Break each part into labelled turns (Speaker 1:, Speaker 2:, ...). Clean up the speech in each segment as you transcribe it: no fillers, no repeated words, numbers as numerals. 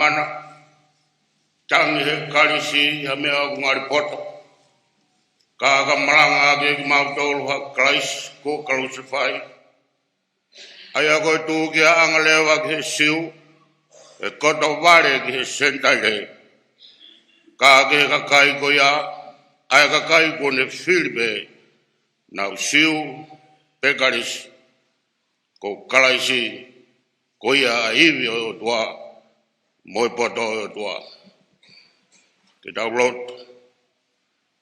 Speaker 1: mana. Tangi he kalisi ya mea ngari poto. Ka malanga ke mautol ha Christ ko crucify. Aya ko tu kia angalewa ke siu. E koto vare ke sentale. Ka ke kakai ko ya. Aya kakai ko ne Filipe. Na siu pekaris. Ko kalaisi. Ko ya iwi o tua. Moi poto o tua. Ke download.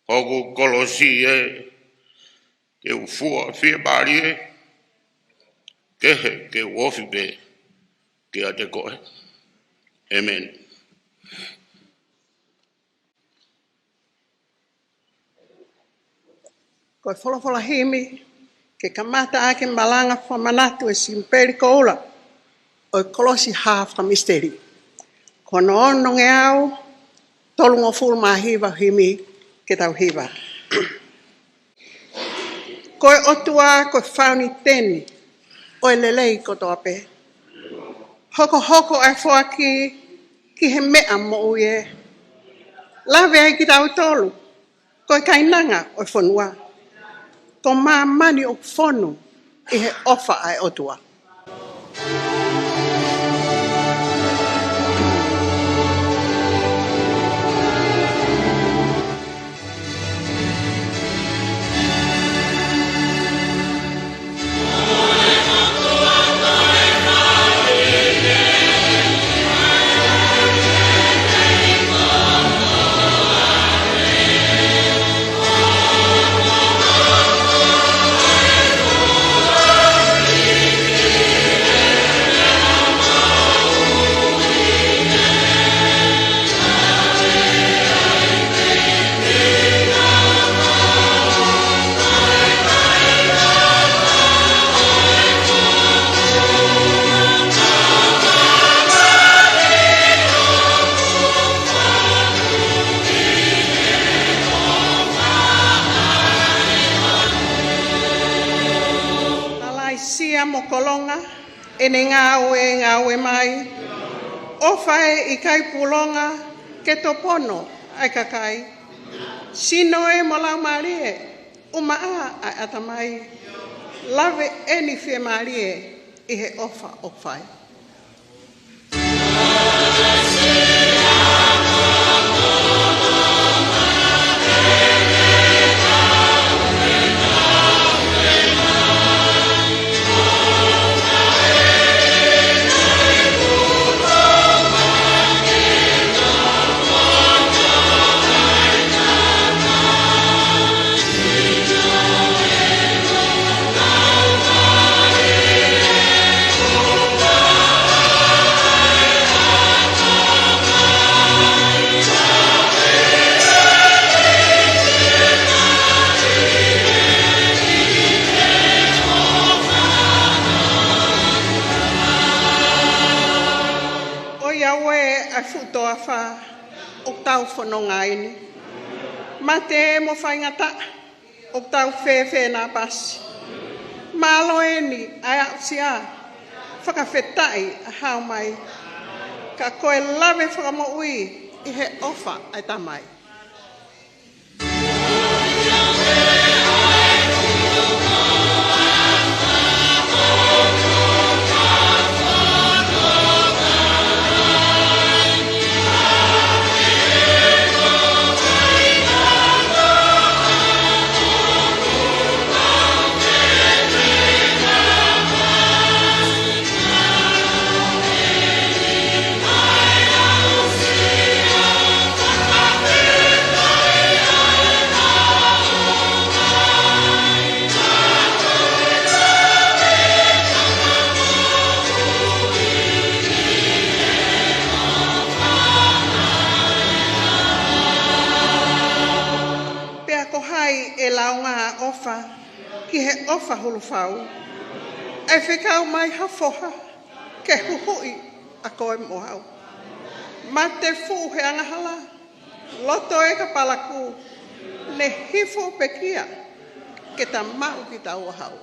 Speaker 1: Kogu Kolosi ke ufua fie bari ke wofi be ke ate koe. Amen.
Speaker 2: Koe wholofola himi ke kamata ake malanga Fakamanatu Siupeli Koula o Kolosi Fakamisiteli. Kono ono nge au tolungo fulu mahiva himi ke tau hiva. Koe otua koe whauni teni o lelei koto ape. Hoko e fua ki he mea mo uie. Lawe ai ki tau tolu. Koe kainanga o whanua. Ko maa mani o whonu i he ofa ai otua. Mokolonga ene ngawe mai o fai I kai pulonga ke topono ai kakai sino e mola marie uma a atamai lave eni fie marie I he ofa o fai. Oktau whanonga ini. Mate mo whaingata. Oktau whewhe nā pasi. Malo eni ai sia. Whakawhetai a hao mai. Ka koe lawe whakamoui I he ofa ai tamai. Ki he ofa hulu whau. E whikau mai hafoha ke huhui a koe mohau. Ma te fu he angahala. Loto e ka palaku. Ne hifo pekia ke ta mau ki ta ohau.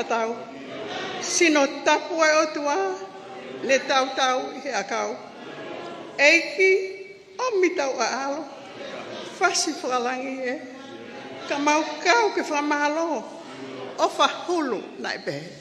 Speaker 2: whakatau. Sino tapu e o tua, le tau he akau. Eiki, o mitau a alo. Fasi whakalangi e. Ka mau kau ke whamalo. O whahulu nai behe.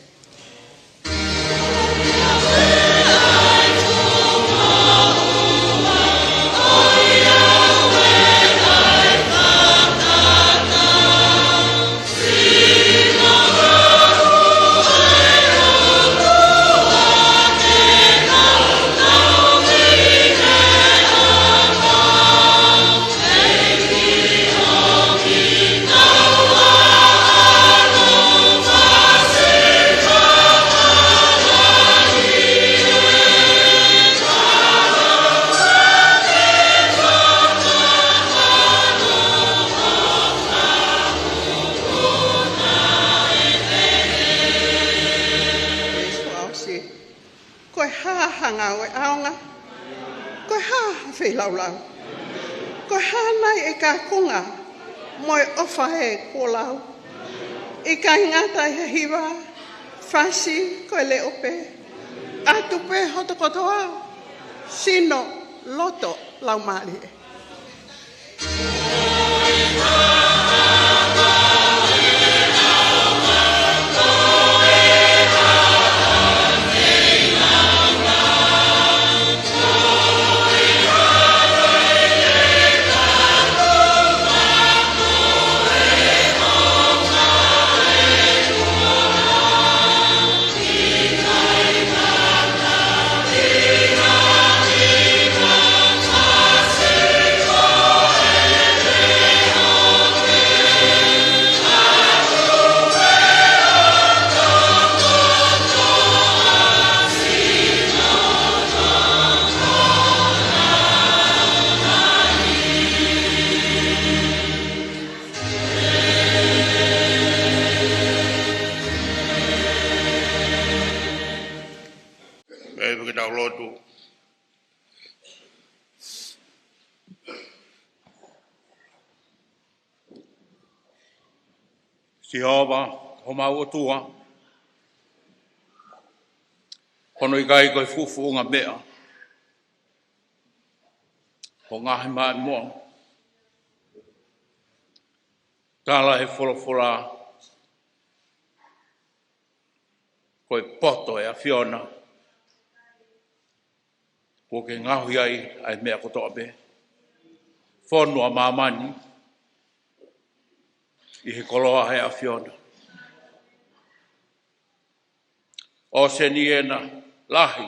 Speaker 2: Laulau. Ko hanai e ka kunga moi ofa he kolau. I ka ingata he hiwa, fasi ko le ope. Atupe hotokotoa, sino loto laumali e.
Speaker 1: Latu. Siaosi, ho mau tua. Hono I kai koe fufu ngā mea. Ho ngāhi mai mua. Tāla he whorowhora. Koe poto e a whiona. Ko ke ngahui ai mea kotoa be. Whonua mamani. I he koloa he a whiona. O se ni ena lahi.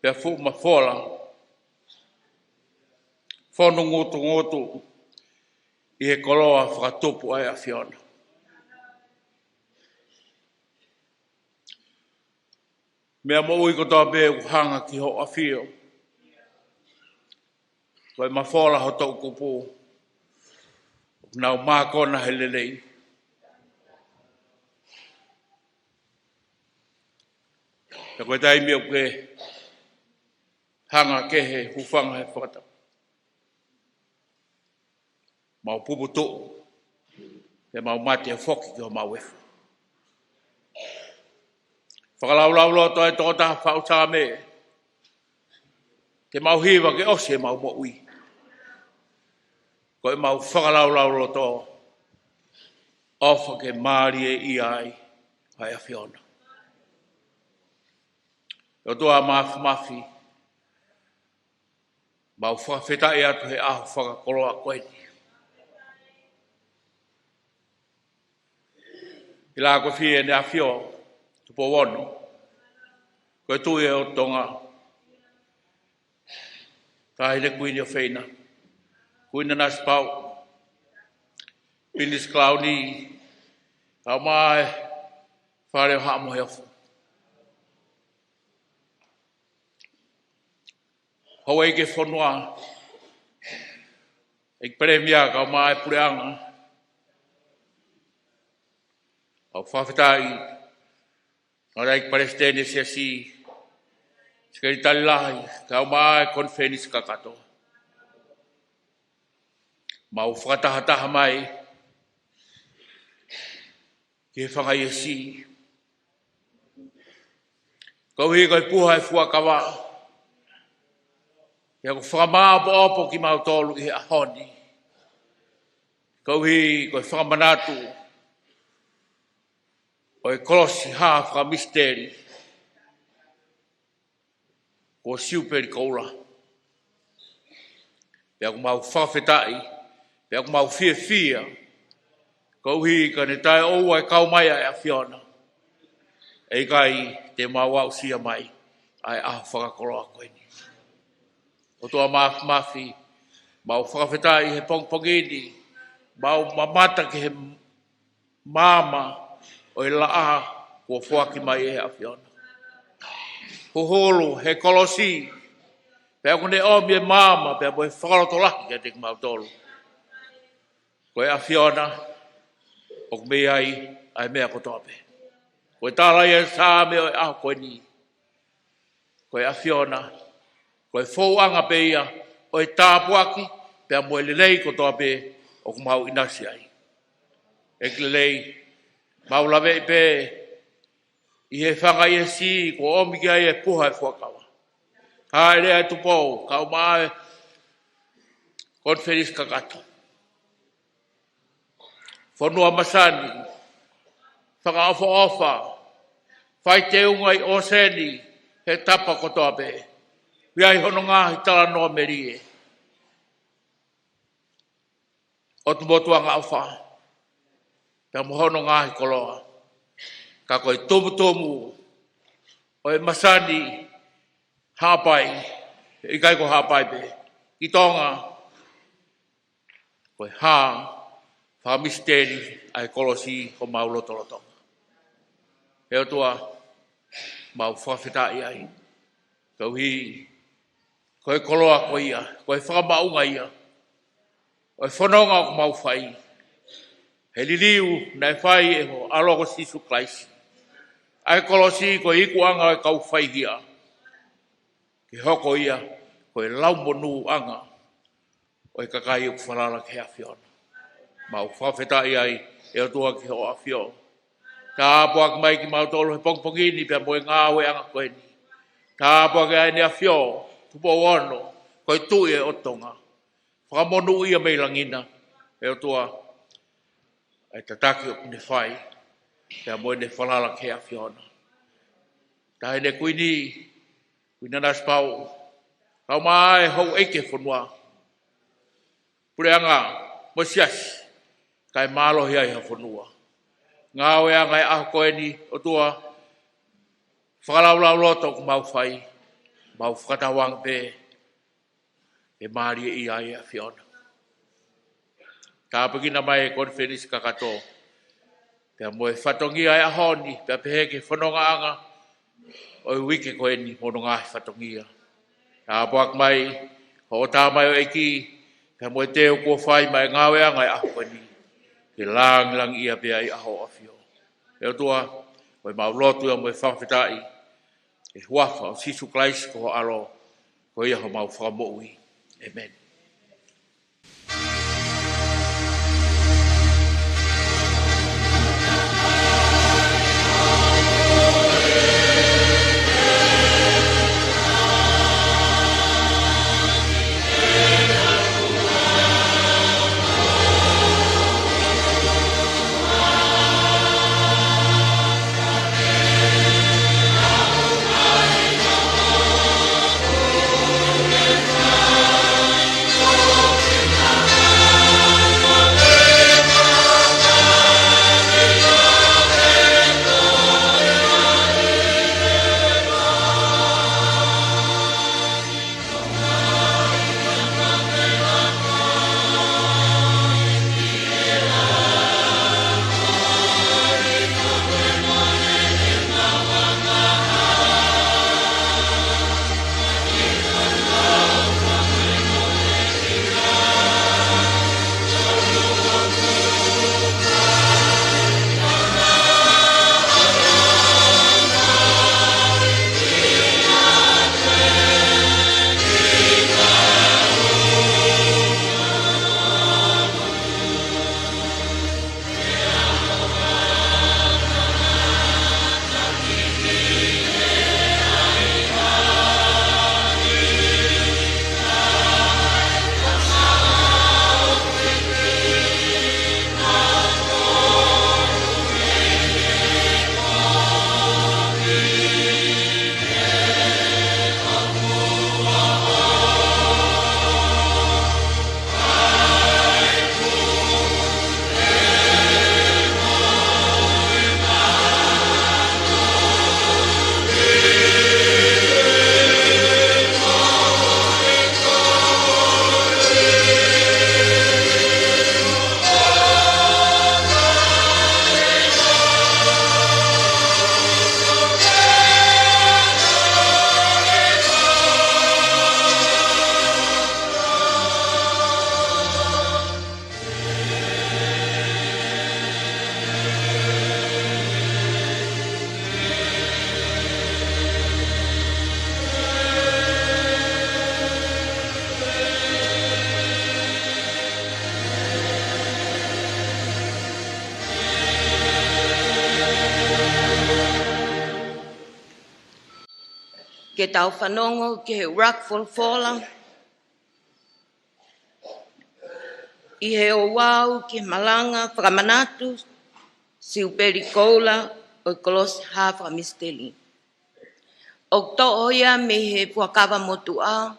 Speaker 1: Pea fu ma whola. Whonu ngotu. I he koloa whakatupu ai a whiona. Mea mo ui kotoa be hanga ki ho a whio. Koe ma whola ho tau kupu. Nau mākona he lelei. Ka koe taimi au ke hanga kehe hufanga he whakata. Mau pupu tō. He mau mate a whoki ki ho mau efu. Whakalaulau toi tō taha whau tā me. Ke mau hiwa ke ose mau mo ui. Koe mau whakalaulau tō. Ofa ke maari e I ai. Hai a whiona. O toa mafi. Mau whakawheta e atu he ahu whakakoloa koeni. I la ko fie ne a whio. Tupou ono. Koe tui e o Tonga. Tā hine kuini o whaina. Kuini Nanasipau'u. Pinis klauni. Au mai. Whare o hamo heofu. Hawaii ke whanua. Ik premia kau mai Pulela'a. Au whawhetai. Ora ik Palestine Siaosi. Sekali talilahi. Kau mai konfenis kakato. Mau whakatahataha mai. Ke whangai esi.
Speaker 3: Kauhi koi puha e fuakawa. Ia ko whakamaa opo ki mautolu i ahoni. Kauhi koi Fakamanatu o e Kolosi ha Fakamisiteli ko Siupeli Koula. Pea ko mau whawhetai, pea ko mau fia. Kauhi ka ne tae oua e kaumaya e a whiona. Ei kai te mau au sia mai, ai aho whakakoroa koe ni. O toa mafi, mau whakawhetai he pongpongini, mau mamata ki he mama o e laa kua whuaki mai e a whiona. Hoholo he Kolosi, pea kone o mie mama, pea mo he whakaloto lahi kia te kumau tolu. Koe a whiona, o kumei ai mea kotoa pe. Koe tālai e sā me o e aho koe ni. Koe a whiona, koe fōanga pe ia, o e tāpuaki, pea mo e lelei kotoa pe, o kumau inasi ai. E lelei, mau lawe pe, i he whangai e si, ko omiki ai e puha e whakawa. Hae rea e Tupou, kau mae, konferis kakato. Whanua masani, whakaofa, whai te ungai o seni, he tapa kotoa pe. Wiai hono ngāhi tala noa merie. O tu motuanga au wha. Pea mohono ngāhi koloa. Ka koe tomu, o e masani, hāpai, i kai ko hāpai pe. I Tonga, koe Fakamisiteli ai Kolosi ko mau lotolotonga. Heo tua, mau whawhetai ai. Kauhi, koe koloa ko ia, koe whakamaunga ia. Koe whanonga o mau whai. He liliu nei whai e ho aloko Sisu Christ. Ai Kolosi koe ikuanga e kau whai hia. Ke hoko ia, koe laumonu anga. O e kakai o whalala ke a whiona. Mau whawhetai ai, e o tua ki ho a whiona. Ka apuak mai ki mau tolu he pongpongini, pia moe ngāwe anga koe ni. Ka apuak e ai ni a whiona, Tupou ono, koe tui e o Tonga. Whakamonu ia mei langina, e o tua, ai tataki o kune whai, pia moe ne whalala ke a whiona. Tahe ne kuini Nanasipau'u, kau mai hou eike whanua. Pulela'a, Majesty, kai malo hiai ha whanua. Ngāwe anga e aho koe ni, o tua, whakalaulau loto ku mau whai, mau whakatawang pe, e maari e ia e a whiona. Ka apakina mai e konferis kakato, pia moe whatongi ai ahoni, pia peheke whanonga anga, o i wike koe ni mono ngahi whatongia. Ka apuak mai, ho tā mai o eki, pia moe teo kua whai mai ngāwe anga e aho koe ni, ke lang ia pia i aho a whio. Eo tua, koe mau lotu ia moe whawhetai, e huafa o Sisu Christ ko alo, ko ia ho mau whakamoui. Amen.
Speaker 4: ke tau whanongo, ke he rockful fola, i he Ouau ki malanga Fakamanatu Siupeli Koula o Kolosi Fakamisiteli. O to oia me he puakawa motua,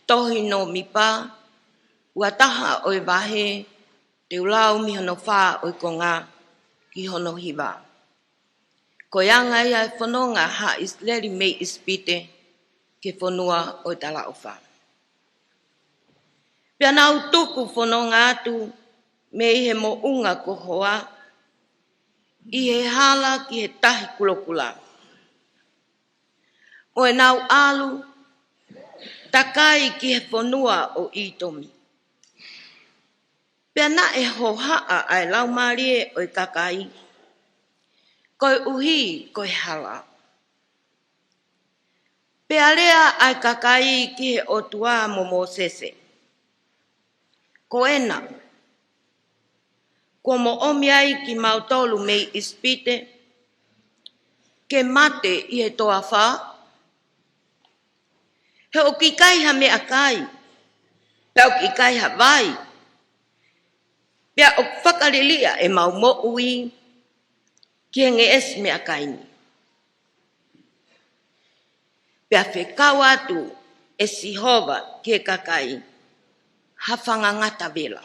Speaker 4: tohi no mipa, uataha o wahe, te ulau mi hono wha o konga ki hono hiwa. Ko yanga ia e whanonga ha isleri me ispite ke whanua o tala o wha. Pia nau tuku whanonga atu me i he mo unga ko hoa, i he hala ki he tahi kulokula. O e nau alu, takai ki he whanua o itomi. Pia na e hohaa ai lau marie o i kakai, koe uhi koe hala. Pia lea ai kakai ki he otua mo sese. Ko ena, ko mo omiai ki mautolu mei ispite, ke mate i he toa wha, he o ki kai ha mea kai, pe o ki kai ha vai, pia o whakarilia e mau mo ui, ki he nge es mea kai ni. Pia whekau atu e sihova ki he kakai, hawhanga ngata vela.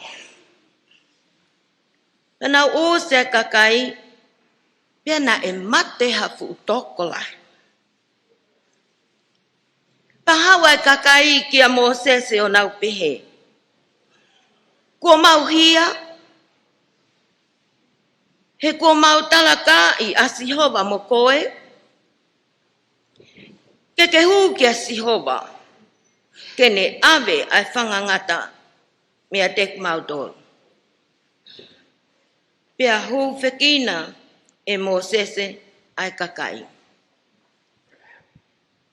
Speaker 4: Pena o se kakai, pia na e mate hafu utokola. Pahawa e kakai ki a Mosese o nau pehe. Kua mau hia, he kua mau talaka i a Sihova mo koe, ke hu ki a Sihova, kene ave ai whangangata mea tek mautoro. Pea hu whekina e Mosese ai kakai.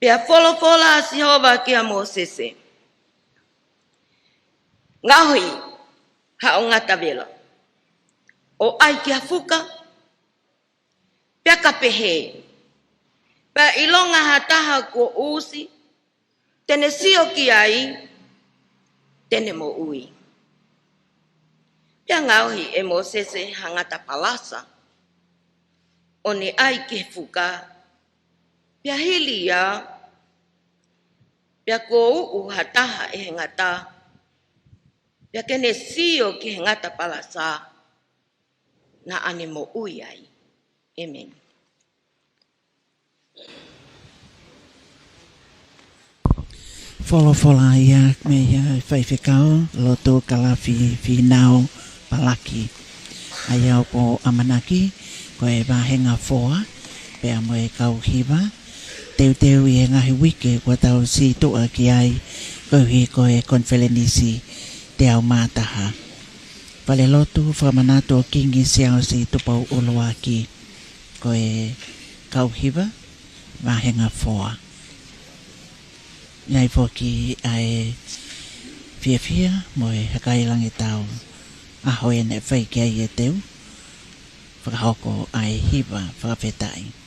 Speaker 4: Pea wholofola a Sihova ki a Mosese. Ngahui, ha o ngata vela. O ai ki a fuka, pea ka pehe. Pea ilonga ha taha ko usi, tene sio ki ai, tene mo ui. Pea ngauhi e Mosese hangata palasa, o ne ai ki fuka, pea hili ia, pea ko uu ha taha e ngata, pea kene sio ki ngata palasa, na ane mo ui ai. Amen.
Speaker 5: Fola ia me ia whaiwhekau, loto kalafi nau palaki. Ai au ko amanaki, ko e wahenga foa, pea mo e kau hiwa, teu i e ngahi wike, ko tau si toa ki ai, ko e konfelenisi, te au mātaha. Falelotu, Fakamanatu o kingi Siaosi, Tupou oloaki, ko e kau hiwa, wahenga foa. Ngai foki ai fia mo e hakailangi tau a hoi ne whai kia i e teu whakahoko ai hiwa whakawhetai.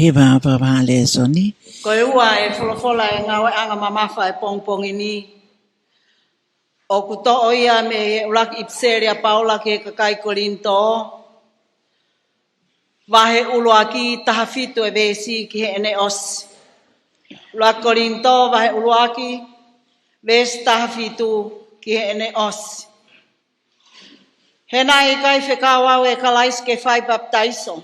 Speaker 5: hiva papa le soni.
Speaker 6: Koe ua e wholofola e ngawe anga mamafa e pongpongi ni. O kuto o ia me e ulaki ipseria Paula ke kakai korinto. Vahe uluaki tahafitu e besi ki he ene os. Ulaki korinto vahe uluaki ves tahafitu ki he ene os. Hena i kai whekawau e kalais ke whai baptaiso.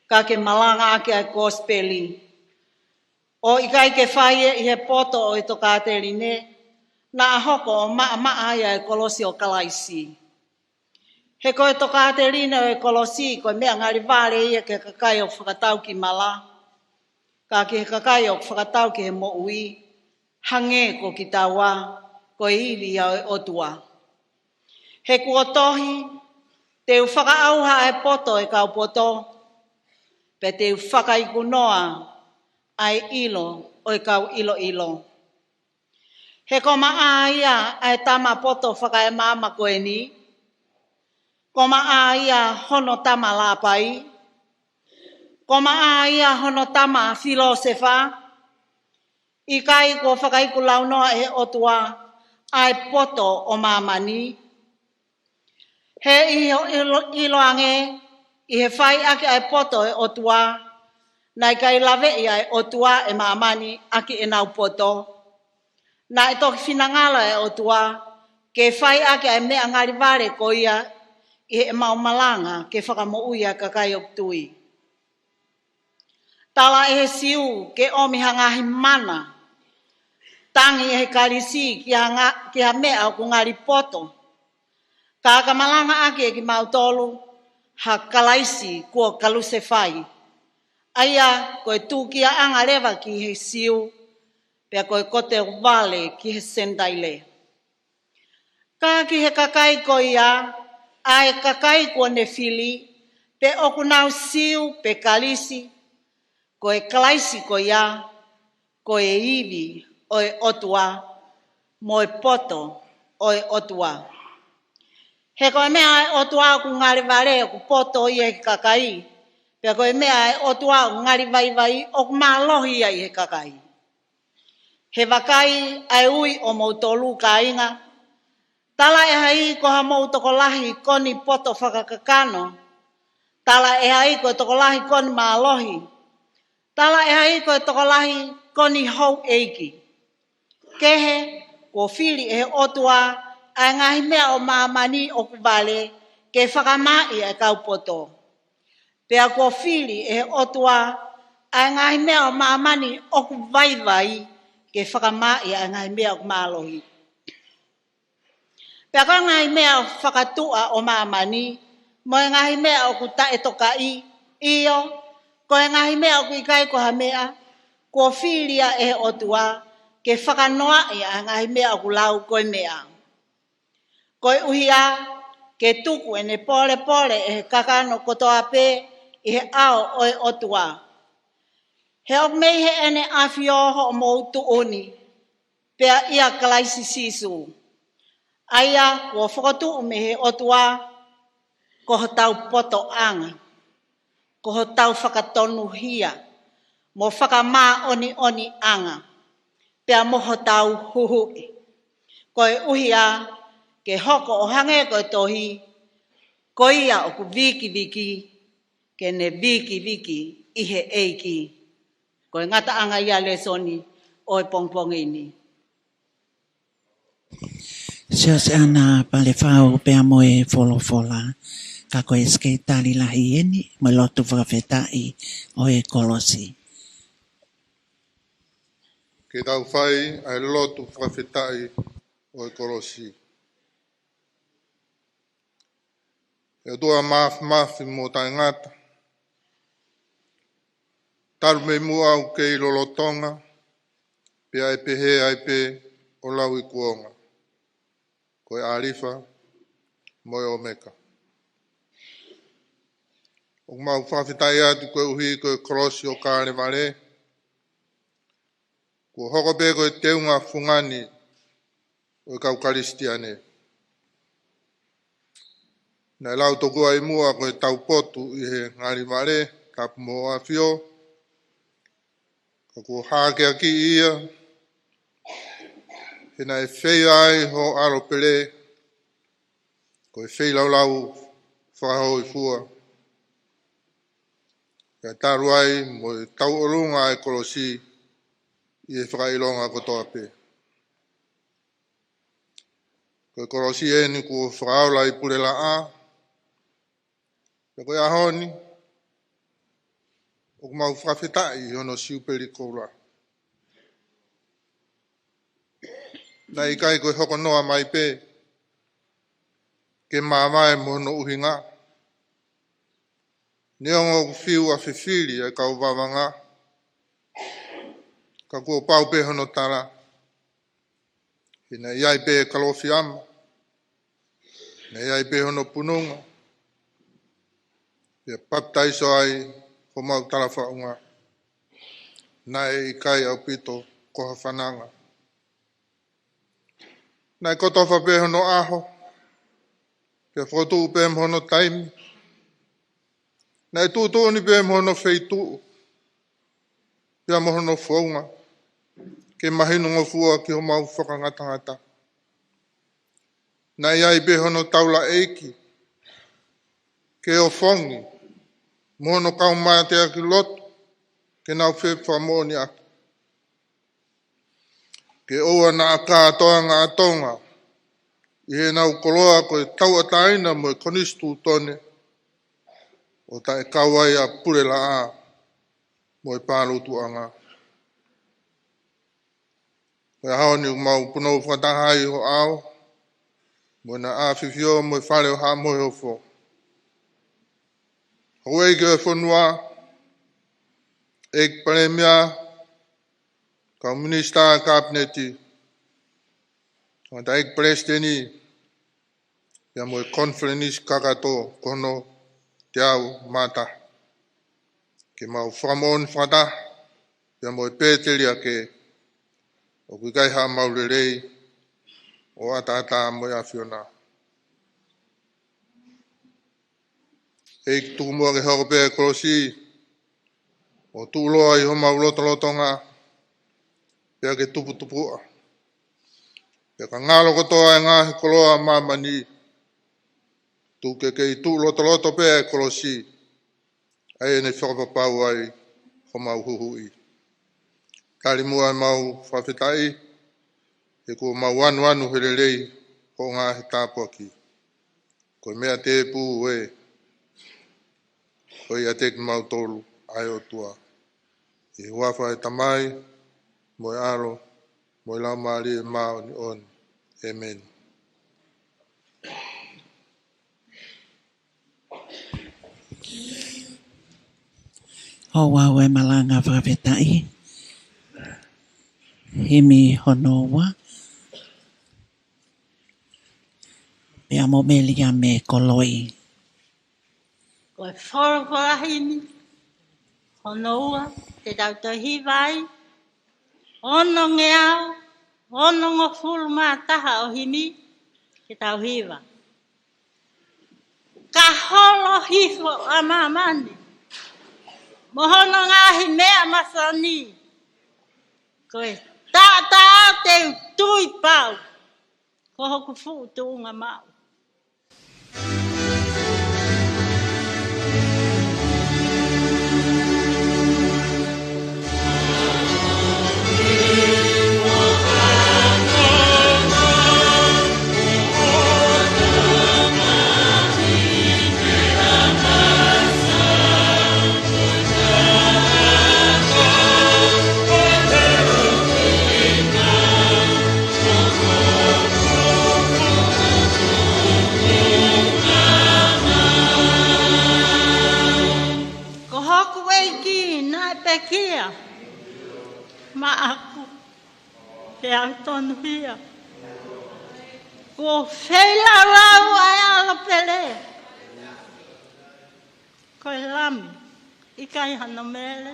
Speaker 6: Ka ke malanga ake ai kospeli. O i kai ke whai e i he poto o i toka te rine. Na ahoko o maa ia e Kolosi o kalaisi. He koe toka te rine o e Kolosi, koe mea ngari vare ia ke kakai o whakatau ki mala. Ka ke he kakai o whakatau ki he mo'ui. Hange ko ki tawa, koe iwi au e otua. He kuotohi, te u whakaauha e poto e kau poto. Pe te u whakaikunoa ai ilo o e kau ilo ilo. He koma aia ai tama poto whakae mama koe ni. Koma aia hono tama lapai. Koma aia hono tama filosefa. Ikai ko whakaiku launoa e otua ai poto o mamani. He iloange i he whai ake ai poto e otua. Nai kai lawe i ai otua e mamani ake e nau poto. Na e toki whinangala e otua, ke whai ake ai mea ngari vare ko ia, i he maumalanga ke whakamo'uia kakai o tui. Tala e he siu ke omi hangahi mana, tangi e he karisi ki ha mea o ngari poto. Ka kamalanga ake e ki mautolu, ha kalaisi kua kaluse whai. Aia koe tūkia anga rewa ki he siu, pea koe kote wale ki he sendaile. Ka ki he kakai ko ia, ai kakai ko ne fili, pe oku nau siu pe kalisi, koe kalaisi ko ia, koe iwi oe otua, moe poto oe otua. He koe mea ai otua ku ngari vare ku poto ia he kakai, pe koe mea ai otua ku ngari vai oku maa lohi ia he kakai. He wakai ai ui o mautolu ka inga. Tala e hai ko ha mou tokolahi koni poto whakakakano. Tala e hai ko tokolahi koni maalohi. Tala e hai ko tokolahi koni hou eiki. Kehe ko fili e otua ai ngahi mea o maamani o kuvale ke whakamai e kau poto. Pea ko fili e otua ai ngahi mea o maamani o kuvaivai ke whakamai a ngai mea o maalohi. Pea koe ngai mea o whakatua o maamani, mo e ngai mea o kuta e tokai, iyo, koe ngai mea o kuikai ko ha mea, ko filia e otua, ke whakanoa a ngai mea o kulau koe mea. Koe uhia, ke tuku e ne pole pole e kakano kotoa pe, i he ao oe otua. He ok mei he ene awhioho o moutu oni, pea ia kalaisi sisu. Aia, kua whakatu me he otua, koho tau poto anga, koho tau whakatonu hia, mo whakamaa oni anga, pea moho tau huhui. Koe uhia, ke hoko o hange koe tohi, ko ia o ku viki, ke ne viki, ihe eiki. Koe ngata anga ia le soni o e pongpongini.
Speaker 5: Siaosi ana pale whao pea moe wholofola. Ka koe skeitari lahi eni, mo lotu whakawhetai o e Kolosi.
Speaker 7: Ke tau whai ai lotu whakawhetai o e Kolosi. E tua mafi mo tai ngata. Taru me mua au ke i lolotonga, pe ai pehe ai pe o lau i kuonga. Koe arifa, moe o meka. O mau whawhitai atu koe uhi koe Kolosi o kāre vare. Ko hoko pe koe teunga fungani o kau karistiane. Nai lau toku ai mua koe tau potu i he ngari vare, tapu mo a fio, Ko hake aki ia. Hena e whea ai ho aro pele. Ko e whea lau whakaho i fua. Ka taru ai mo e tau orunga e Kolosi i e whakailonga kotoa pe. Ko e Kolosi e ni ko whakaola i Pulela'a. Ko e ahoni. O mau whawhetai hono Siupeli Koula. Na i kai koe hoko noa mai pe. Ke māmai mohono uhinga. Neongo whiu a whiwhiri e kau wawanga. Ka kua pau pe hono tara. Hina iai pe kalofi ama. Na iai pe hono pununga. Ia baptaiso ai ko mau tala whaunga. Na e i kai au pito koha whananga. Na e kotofa pe hono aho. Pia whotu pe hono taimi. Na e tūtū ni pe hono wheitu. Pia hono whaunga. Ke mahinu ngofua ki ho mau whakangatangata. Na iai pe hono taula eiki. Ke o whongi. Mohono kau mai te aki lotu. Ke nau whewha mōni aki. Ke oua na aka atoanga atonga. I he nau koloa ko e tau ataina mo e konistu tone. O ta e kawai a Pulela'a mo e Pālotu anga. Ko e haoni mau punou whatahai ho ao. Mo na awhiwhio mo e whare o haa mohe o fo. Hoi ke e whanua. Ek palemia. Ka minista kabineti. Ka ta ek presidenti. Ia mo e conference kakato kono te au mata. Ke mau whamon whata. Ia mo e pētelia ke o kukai haa maurerei o ata mo e awhiona. Eik tukumua ke hoko pe Kolosi o tūloa i ho maulotolotonga pia ke tupua. Pia ka ngalo kotoa e ngāhi koloa mamani tu ke i tūlotoloto pe Kolosi ai ne whakapapau ai ho mau huhui. Kari mua mau whawhetai e ko mau anu herelei ho ngāhi tāpuaki. Ko mea te pū e ko ia te mau tolu ai o tua. I huafa e tamai, mo e aro, mo e lau maari e mao ni on. Amen.
Speaker 5: O wau e malanga whawhetai. Himi honoa. Pea mo melia me koloi.
Speaker 6: Koe whorahini, honoua, te tautohi vai, ono ngeau, ono ngofuru mātaha o himi, te tauhiwa. Ka holo hifo a mamani, mohono ngahi mea masani, koe tata te tui pau, ko hoku fu tuunga mau. Kia ma aku te tonu hia ko feila rau ai ala pele ko lami ikai hana mele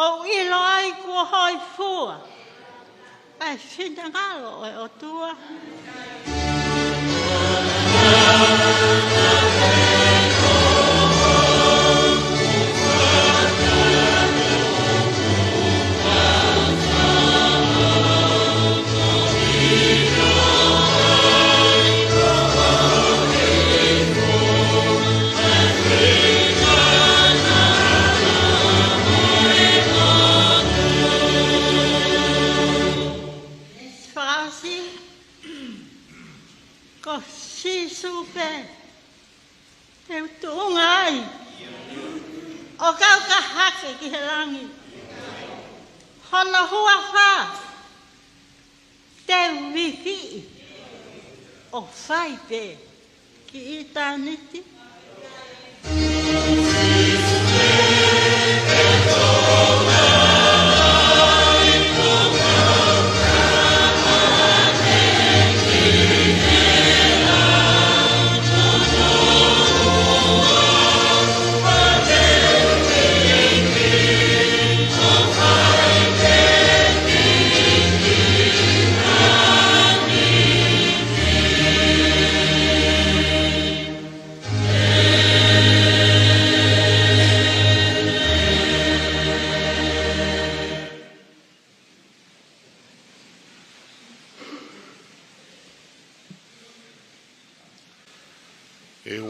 Speaker 6: O ilo ai kua hoi fua. Ai whina ngalo e o tua. Siupe, teu tungai, o kau ka hake ki he langi, hona hua wha, teu wiki, o whai pe, ki I tāniti.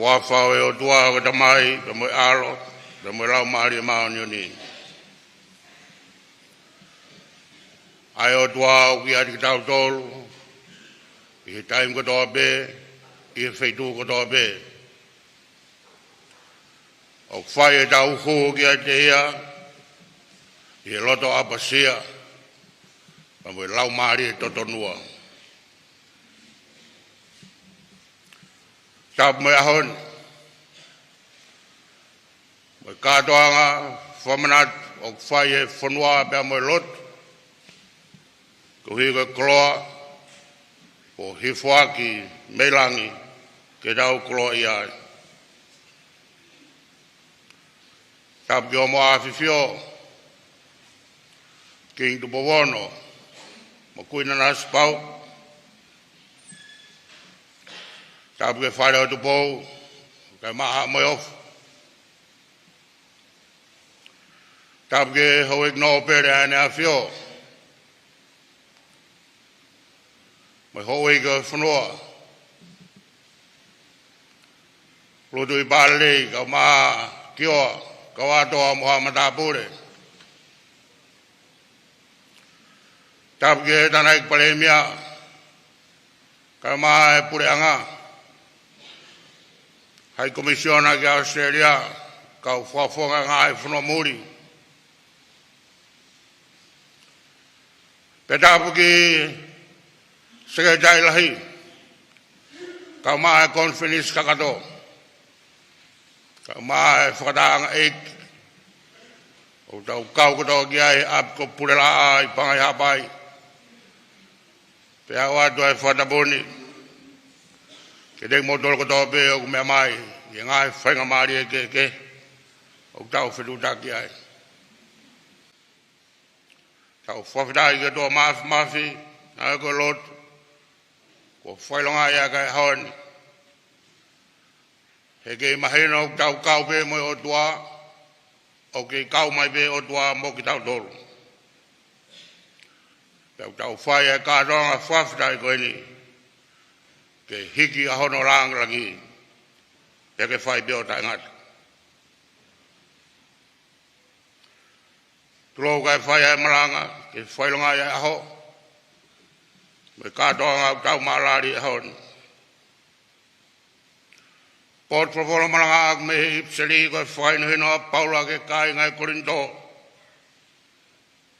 Speaker 1: Wafau e o tua o tamai, pe mo alo, pe mo lau maari mao nioni. Ai o tua o ki ati kitau tolu, I he taim kotoa be, I he feitu kotoa be. O whai e tau hu ki ati ia, I he loto apasia, pe mo lau maari e totonua. Tap me ahon, me katoanga, whamanat, o whai e whanua pia me lot, ko hi ko kloa, o hi whaki, meilangi, ke tau kloa I ai. Tap ki o mo awhiwhio, ki Tupou wono, mo kui Nanasipau'u, Tap ke Falelotu Tupou, ke Moimoi of. Tap ke hoek no pere ane a fio. Mai hoek ke whanua. Lutu I pālei, ka maa kioa, ka wātoa moha matapure. Tap ke tanaik palemia, ka maa e pure anga. Hai komisiona ki Australia, kau whafonga ngai whanua muri. Petapu ki Sekretai Lahi, kau maa e conference kakato, kau maa e whakataanga eik, o tau kau kato ki ai ap ko Pulela'a I Pangai Hapai, pea watu ai whataboni, ke dek motol kato pe o kumea mai, I ngai whainga maari e ke, o tau whetutaki ai. Tau whawhitai ke toa mafi, ai ko lot, ko whailonga ia kai haoni. He ke mahina o tau kau pe mo o tua, o ke kau mai pe o tua mo ki tau tolu. Tau whai e kātonga whawhitai ko eni, ke hiki a hono rang rangi, pe ke whai pe o tai ngata. Tulo kai whai e maranga, ke whailonga e aho, me kātonga tau maalari e honi. Port Provola maranga ak me ipseli ko whai no hino a Paula ke kai ngai Korinto.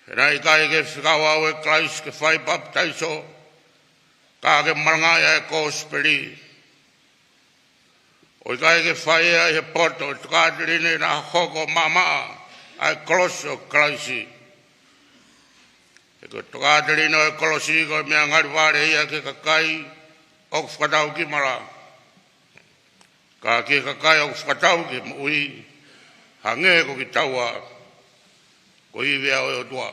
Speaker 1: Rai kai ke whikawa o e Christ ke whai baptaiso, ka ke maranga e kospeli. O kai ke whai e he poto, tukatirine na hoko mama, ai Kolosi o Kolosi. E ko tukatirine o Kolosi ko mea ngari ware ia ke kakai o whakatau ki mara. Ka ke kakai o whakatau ki mui, hange ko ki taua, ko i vea o tua.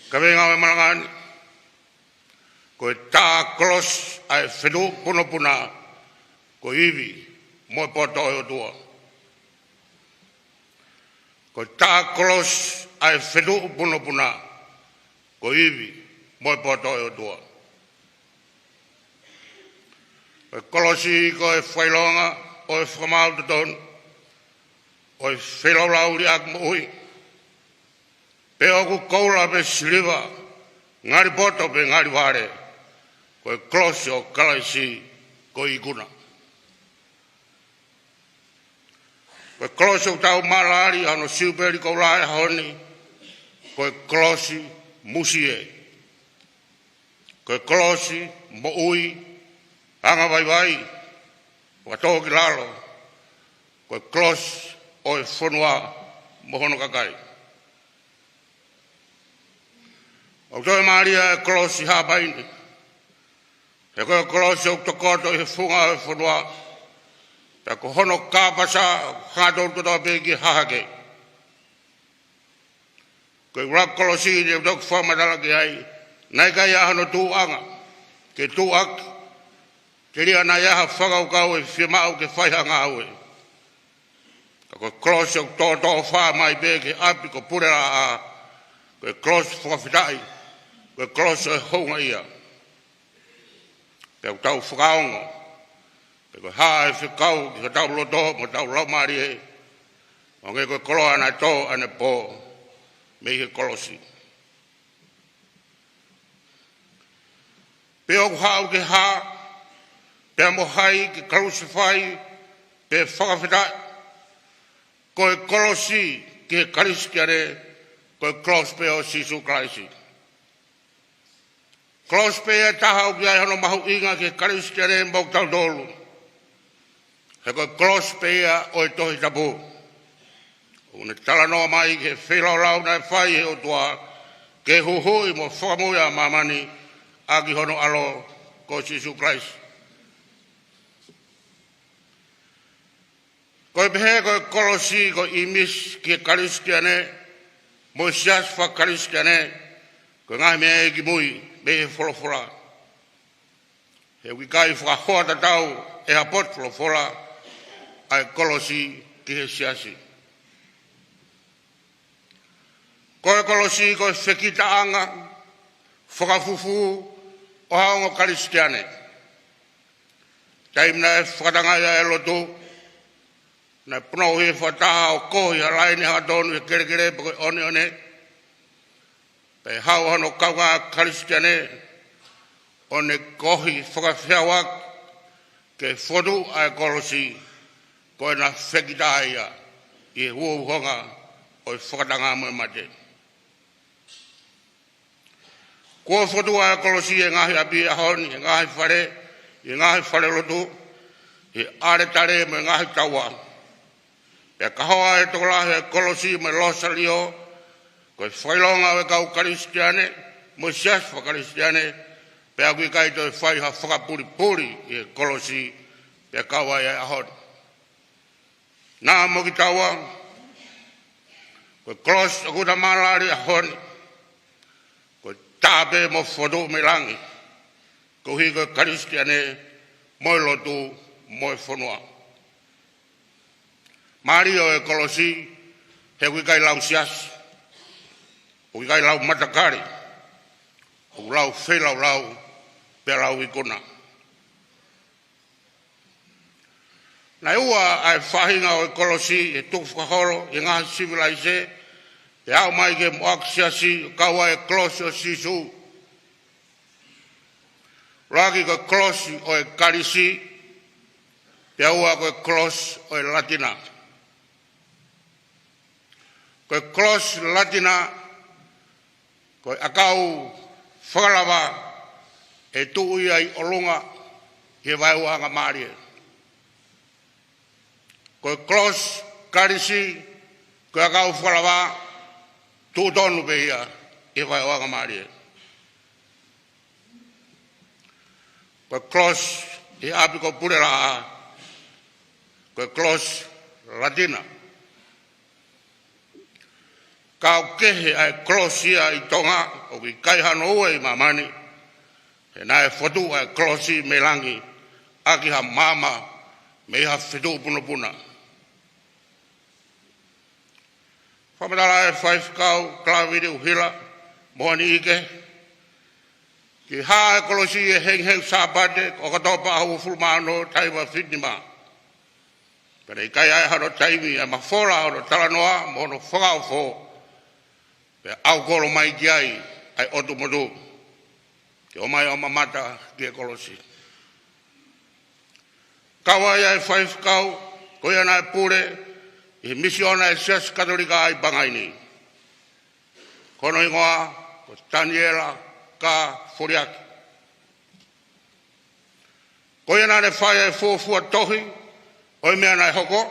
Speaker 1: Ka venga me malangani, ko e tā kolos ai whenua puna puna ko iwi mo poto o tua. Ko tā kolos ai whenua puna puna ko iwi mo poto o tua. Ko Kolosi ko e whailonga o e whakamau ton o e whelaulau li ak mui. Pe oku koula pe siliva ngari poto pe ngari ware ko e Kolosi o Kalaisi ko i kuna. Ko e Kolosi o tau malari ano Siupeli Koula e honi ko e Kolosi musie. Ko e Kolosi mo ui anga vai vai watoa ki lalo ko e Kolosi o e whanua mohono kakai. O toi Maria e Kolosi hapaini. E koe Kolosi o tokoto e whunga e whanua. Pea ko hono kāpasa hātou totoa peki hahake. Ko e ura Kolosi e tok whamatala ki ai. Nai kai ahano tūanga. Ke tūak. Ke ria nai aha whakaukau e whiamau ke whaihanga au e. Ko Kolosi o totoa wha mai peki api ko Pulela'a. Ko Kolosi whakawhitai. Ko Kolosi e hounga ia. Pea tau whakaongo. Ko haa e whikau ki ka tau loto mo tau laumari e. O nge ko koloa na tō ane pō me i he Kolosi. Pe oku hau ke haa, pe mo hai ki crucify, pe whakawhitai. Ko e Kolosi ki he kariskiare, ko e Kolosi pe o Sisu Kraisi. Kolosi pe e tahau ki ai hono mahu inga ki he kariskiare mbok tau dolu. He koe Kolosi pe ia o e tohi tapu. Une tala noa mai ke whilau lau nai whai he o tua ke huhui mo whakamuia mamani a ki hono alo ko Sisu Kraisi. Koe pehe koe Kolosi ko imis ki kariskiane mo sias wha kariskiane koe ngahi mea e ki mui me he wholofora. He wikai whakahoa tatau e hapot wholofora ai Kolosi ki he siasi. Koe Kolosi koe whekita anga, whakafufu o haongo karistiane. Taimna e whakatangaia e lotu, na punau he whataha o kohi a laini hatonu e kere koe one one. Pei hau hano kaunga karistiane, one kohi whakawhiawak ke whotu ai Kolosi. Koe na whekita ia i e huohonga o i whakatanga mo e mate. Kua whotua e Kolosi e ngahi api a honi, e ngahi whare, e ngahi Falelotu, e are tare mo e ngahi taua. E kahoa e tokolahi e Kolosi mo e losalio, koe whailonga e kau karistiane, mo sias whakaristiane, pe a kui kaito e whaiha whakapuri puri i e Kolosi, pe kaua e a honi. Nā mo ki taua, koe Kolosi o kuta malari a honi, koe tāpe mo whotu me langi, ko hi koe karistiane, moi lotu, moi whanua. Mario e Kolosi, he kui kai lau sias, o kui kai lau matakari, o lau whelau lau, pe lau ikuna. Nai ua ai whahinga o e Kolosi e Tuku'aho e ngā civilise e au mai ke moak siasi kaua e Kolosi o Sisu. Raki ko Kolosi o e Karisi pe ua ko e Kolosi o e Latina. Ko e Kolosi Latina ko e akau whakalawa e tui ai olunga he vai uanga maarie. Ko Kolosi Karisi ko akau whalawa tūtonu pe ia e vai oanga maarie. Ko Kolosi e api ko Pulela'a ko Kolosi Latina. kau kehe ai Kolosi ai Tonga o ki kai hano ue i mamani. He nai fotu ai Kolosi me langi aki ha mama me ha fitu puna puna. Whamatala e 5 kau klaviri uhila moani ike. Ki haa e Kolosi e heng sabate o katopa ahu fulmano taiwa fitnima. Pera i kai ai haro taimi e mawhora haro talanoa mono whakao fo. Pe au kolo mai ki ai otu motu. Ki o mai o mamata ki e Kolosi. Kawa ia e 5 kau, koia na e pure, i misiona e sias katolika ai Pangai ni. Kono ingoa, ko Daniela ka Foriaki. Koia na ne whaia e fuafua tohi, oi mea na e hoko,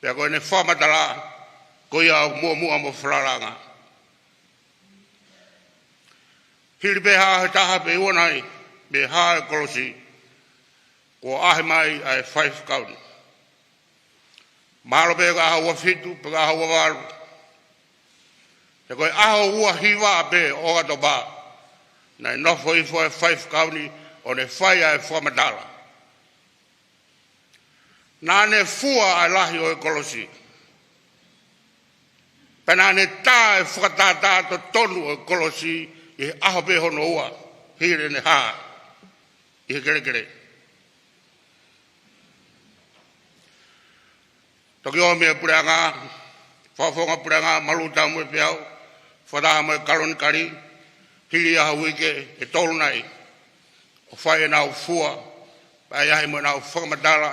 Speaker 1: pia koe ne whamatala, koia au mua mo whalaranga. Hiri pe haa he taha pe uanai, me haa e Kolosi, ko ahe mai ai 5 kauni. Mahalo pe ka ahaua fitu, pe ka ahaua waru. Te koe aho ua hiwa pe o gato ba, na nofo ifo e 5 kauni, o ne whai ai whamatala. Nā ne fua ai lahi o e Kolosi. Pena ne tā e whakatata to tonu o e Kolosi, i aho pe hono ua, hire ne haa, i he kere kere. Toki o mea pureanga, whafonga pureanga, maluta mue peau, whataha mue kaloni kari, hiri aha wike e tolu nai, o whae nau fua, pai ahi mue nau whakamatala,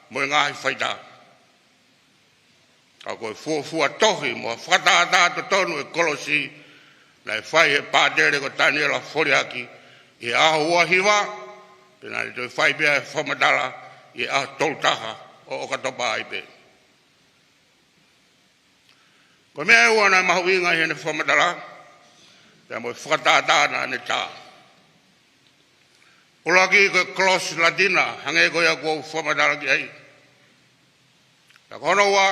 Speaker 1: mue ngahi whaita. Ka koe fua tohi, mua whakataata to tonu e Kolosi, na e whae he pātere ko Daniela Foriaki, i aho ua hiwa, pena ni toi whae pia e whakamatala, i aho toltaha o okatopa aipe. Ko mea ua na mahu inga hene whamatala, pia mo whakatata na ne tā. Ulaki ko Kolosi Latina, hange ko ia kua whamatala ki ai. Ta kono ua,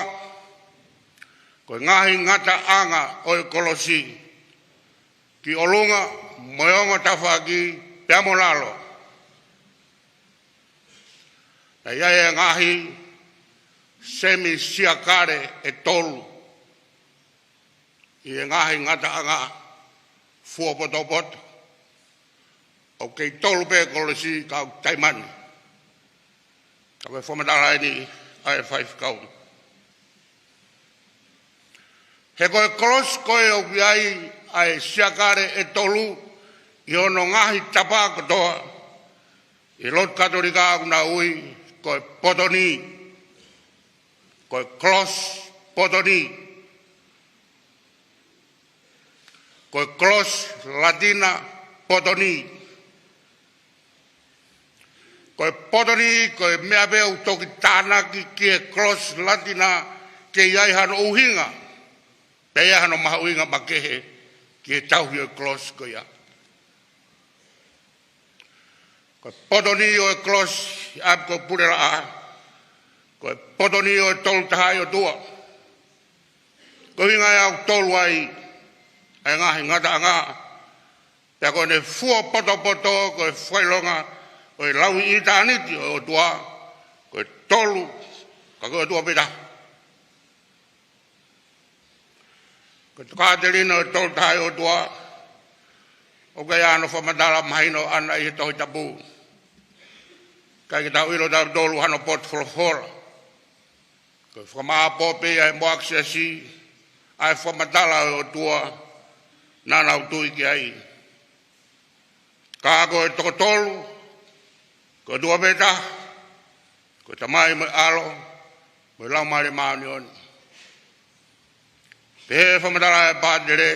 Speaker 1: ko ngahi ngata anga o e Kolosi, ki olunga moyonga tawhaki pia mo lalo. Na ia ngahi semi siakare e tolu, i e ngahi ngata anga fua poto. O kei tolu pe Kolosi kau taimani. Ka koe whamatala ni ai 5 kau. He koe Kolosi koe o kiai ai siakare e tolu i ono ngahi tapa kotoa. I lot katolika aku na ui koe potoni. Koe Kolosi potoni. Koe Kolosi Latina potoni. Koe potoni, koe mea beu toki tānaki ki e Kolosi Latina ke iai hano uhinga. Pe iai hano maha uhinga makehe ki e tauhi o Kolosi ko ia. Koe potoni o e Kolosi ap ko Pulela'a. Koe potoni o e tolu tahai o tua. Koe hinga e au tolu ai ai ngahi ngata ngā. Pea koe ne fua poto koe whailonga koe lau i tāniti o tua, koe tolu, ka koe tua pita. Koe tukāterina o tolu tai o tua, o kai ano whamatala mahino ana i he tohi tapu. Kai ki tau ilo tau tolu hano pot wholofora. Koe whamaa pope ai moaksiasi, ai whamatala o tua, nana utui ki ai. Ka koe toko tolu, ko dua beta, ko tamai me alo, me lau mare maani oni. Pehe whamatala e pātere,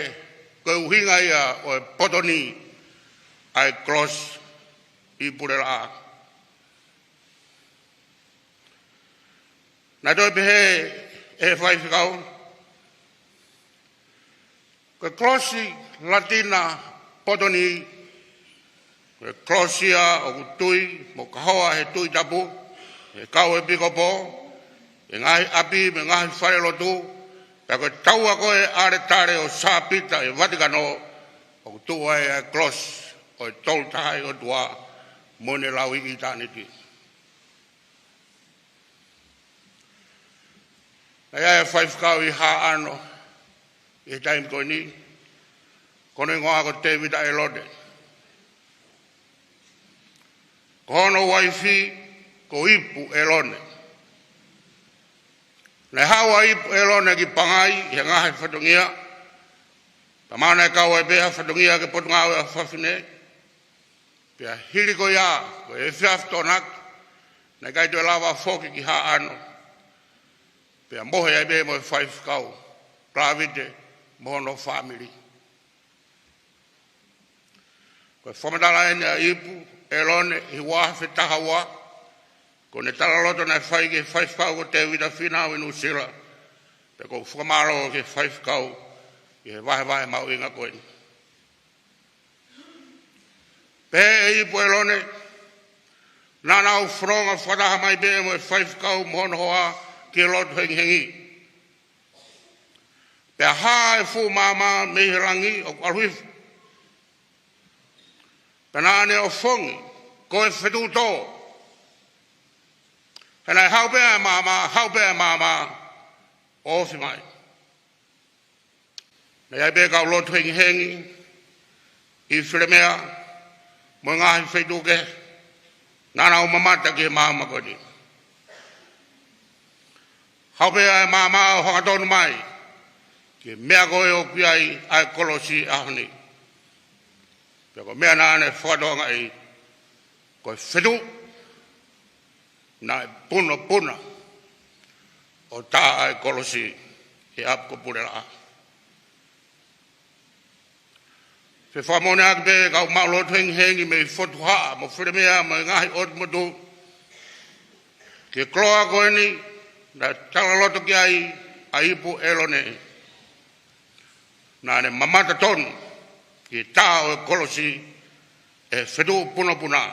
Speaker 1: ko uhinga ia o e potoni ai Kolosi i Pulela'a. Nā toi pehe e whaifikau, ko Kolosi Latina potoni koe Kolosia o kutui, mo kahoa he tui tapu, he kau e pikopo, e ngahi api me ngahi Falelotu, Pea koe taua koe are tare o Sāpita e Vatikano o tua e Kolosi o e toltahai o tua mone lau i taniti. Na ia e whaifkau i Haa'ano i taim koe ni, kono ingoa ko David a elode. Ko hono waifi ko ipu elone. Na hawa ipu elone ki Pangai i ngahe whatungia, tamana e kau e beha whatungia ke potungau e whawhine, pia hiri ko ia, ko e whiaftonak, na kai tue lawa whoki ki Haa'ano, pia mohe e beha mo e whaifkau, pravite, mohono family. Ko whamatala ene a ipu, elone, i wafe tahawa, ko ne talaloto na whaike whaifkau ko te wita whina winu sila, pe ko whamaro ke whaifkau, i he wahe mau inga koe. Pe e ipu elone, nana au whronga whataha mai be mo e whaifkau mohono hoa ki lotu hengi. Pe ha e fu mama mehirangi o alhuifu. Penane o fongi, ko e whetu tō. Penai haupea mama, o ofi mai. Nei ai be kau lotu hengi, i whiremea, mo ngahi whetu ke, nana o mamata ki mama koni. Haupea mama o hongatonu mai, ki mea koe o piai ai Kolosi ahoni. Ko mea nane whakatoanga i koe whetu na puna o tā ai Kolosi e ap ko Pulela'a. Whe whamone ake pe kau maulotu hengi me whotu haa mo whiremea mo ngahi ot motu ke kloa koe ni na talaloto ki ai a ipu elone nane mamata tonu ki tā o Kolosi e whetu puna,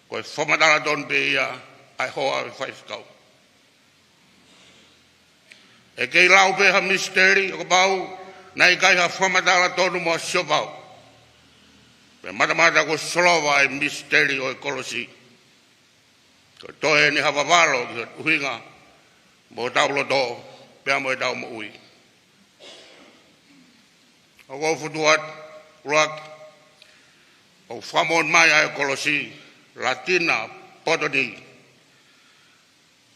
Speaker 1: ko e whamatala ton pe ia ai hoa e whaifkau. E kei lau pe ha misteri o ka pau, nei kai ha whamatala tonu mo siopau. Pe matamata ko solova e misteri o e Kolosi. Ko toe ni hawawalo ki o uhinga, mo taulo to, pe amo e tau mo ui. O ko futuat, urak, o whamon mai ai Kolosi, Latina, Potoni.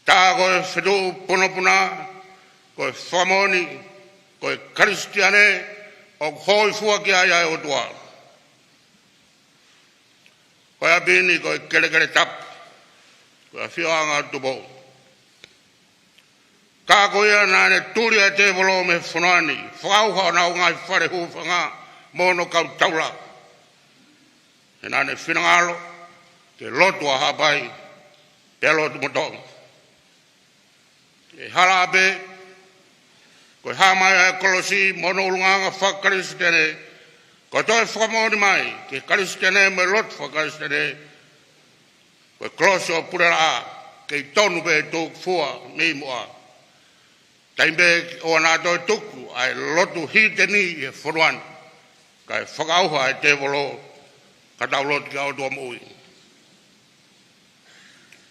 Speaker 1: Tā koe whetu puna, koe whamoni, koe Kristiane, o hoi fua ki ai o tua. Koe abini, koe kere tap, koe whioanga Tupou. Kā koe nane turia te volo me whanani, whauha nau ngai whare hufanga, mono kau taula. E nane whinangalo, ke lotu a hapai, pe lotu motonga. E halape, koe hamai a Kolosi, mono ulunganga Fakamisiteli, koe toi whakamoni mai, ke Kristene me lotu Fakamisiteli, koe Kolosi o Pulela'a, ke tonu pe tuk fua mi mua. Taimbe o nā toi tuku, ai lotu hiteni e wharuan, kai whakauha e te volo, ka taulot ki au tua mui.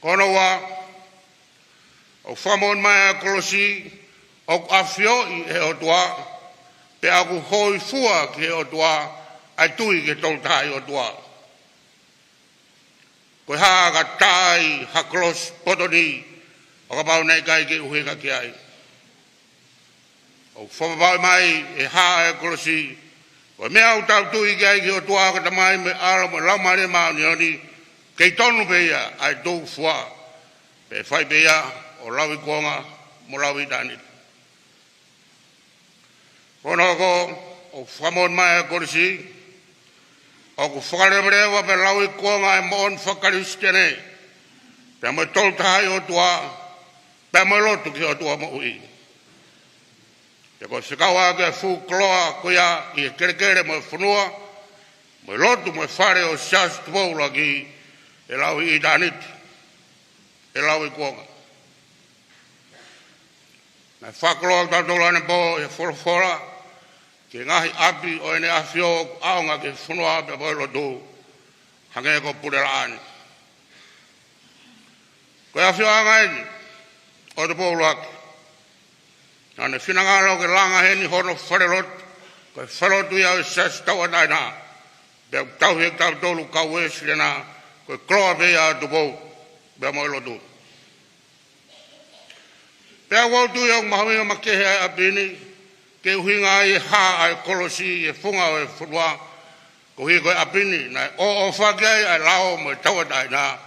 Speaker 1: Kono wa, o whamon mai a Kolosi, o awhioi he o tua, pe aku hoi fua ki he o tua, ai tui ke toltai o tua. Koe haa ka tai, ha Kolosi potoni, o ka pau nei kai ke uhinga ki ai. O whamapau mai e haa e Kolosi, ko mea o tau tui ki ai ki o tua ka tamai me ala mo laumare mauni oni, kei tonu pe ia ai tō fua, pe whai pe ia o lawi kuonga mo lawi tani. Kono ko o whamon mai a Kolosi, o ko whakaremerewa pe lawi kuonga e moon Fakamisiteli, pe mo toltahai o tua, pe mo lotu ki o tua mo ui. Pe ko whikaua ke fu kloa kuia i e kere mo e whanua, mo e lotu mo e whare o Siaosi Tupou laki e lau i taniti, e lau i kuonga. Na whakaloa tātola ne po e whorafora, ke ngahi api o ene awhio aonga ke whunua pe Falelotu, hange ko Pulela'a ni. Ko e awhio anga eni, o te Paula, na ne whinangalo ke langa heni hono Falelotu, ko e Falelotu ia e sas taua taina, pe tau he tau tolu ka Wesleyan na, ko e kloa pe ia Tupou, pe Moimoi. Pe wau tu ia mahaminga makehe a pini, ke uhinga i Haa'api Kolosi e funga o e whunua, ko hi koe a pini, na o whakai ai lao mo taua taina,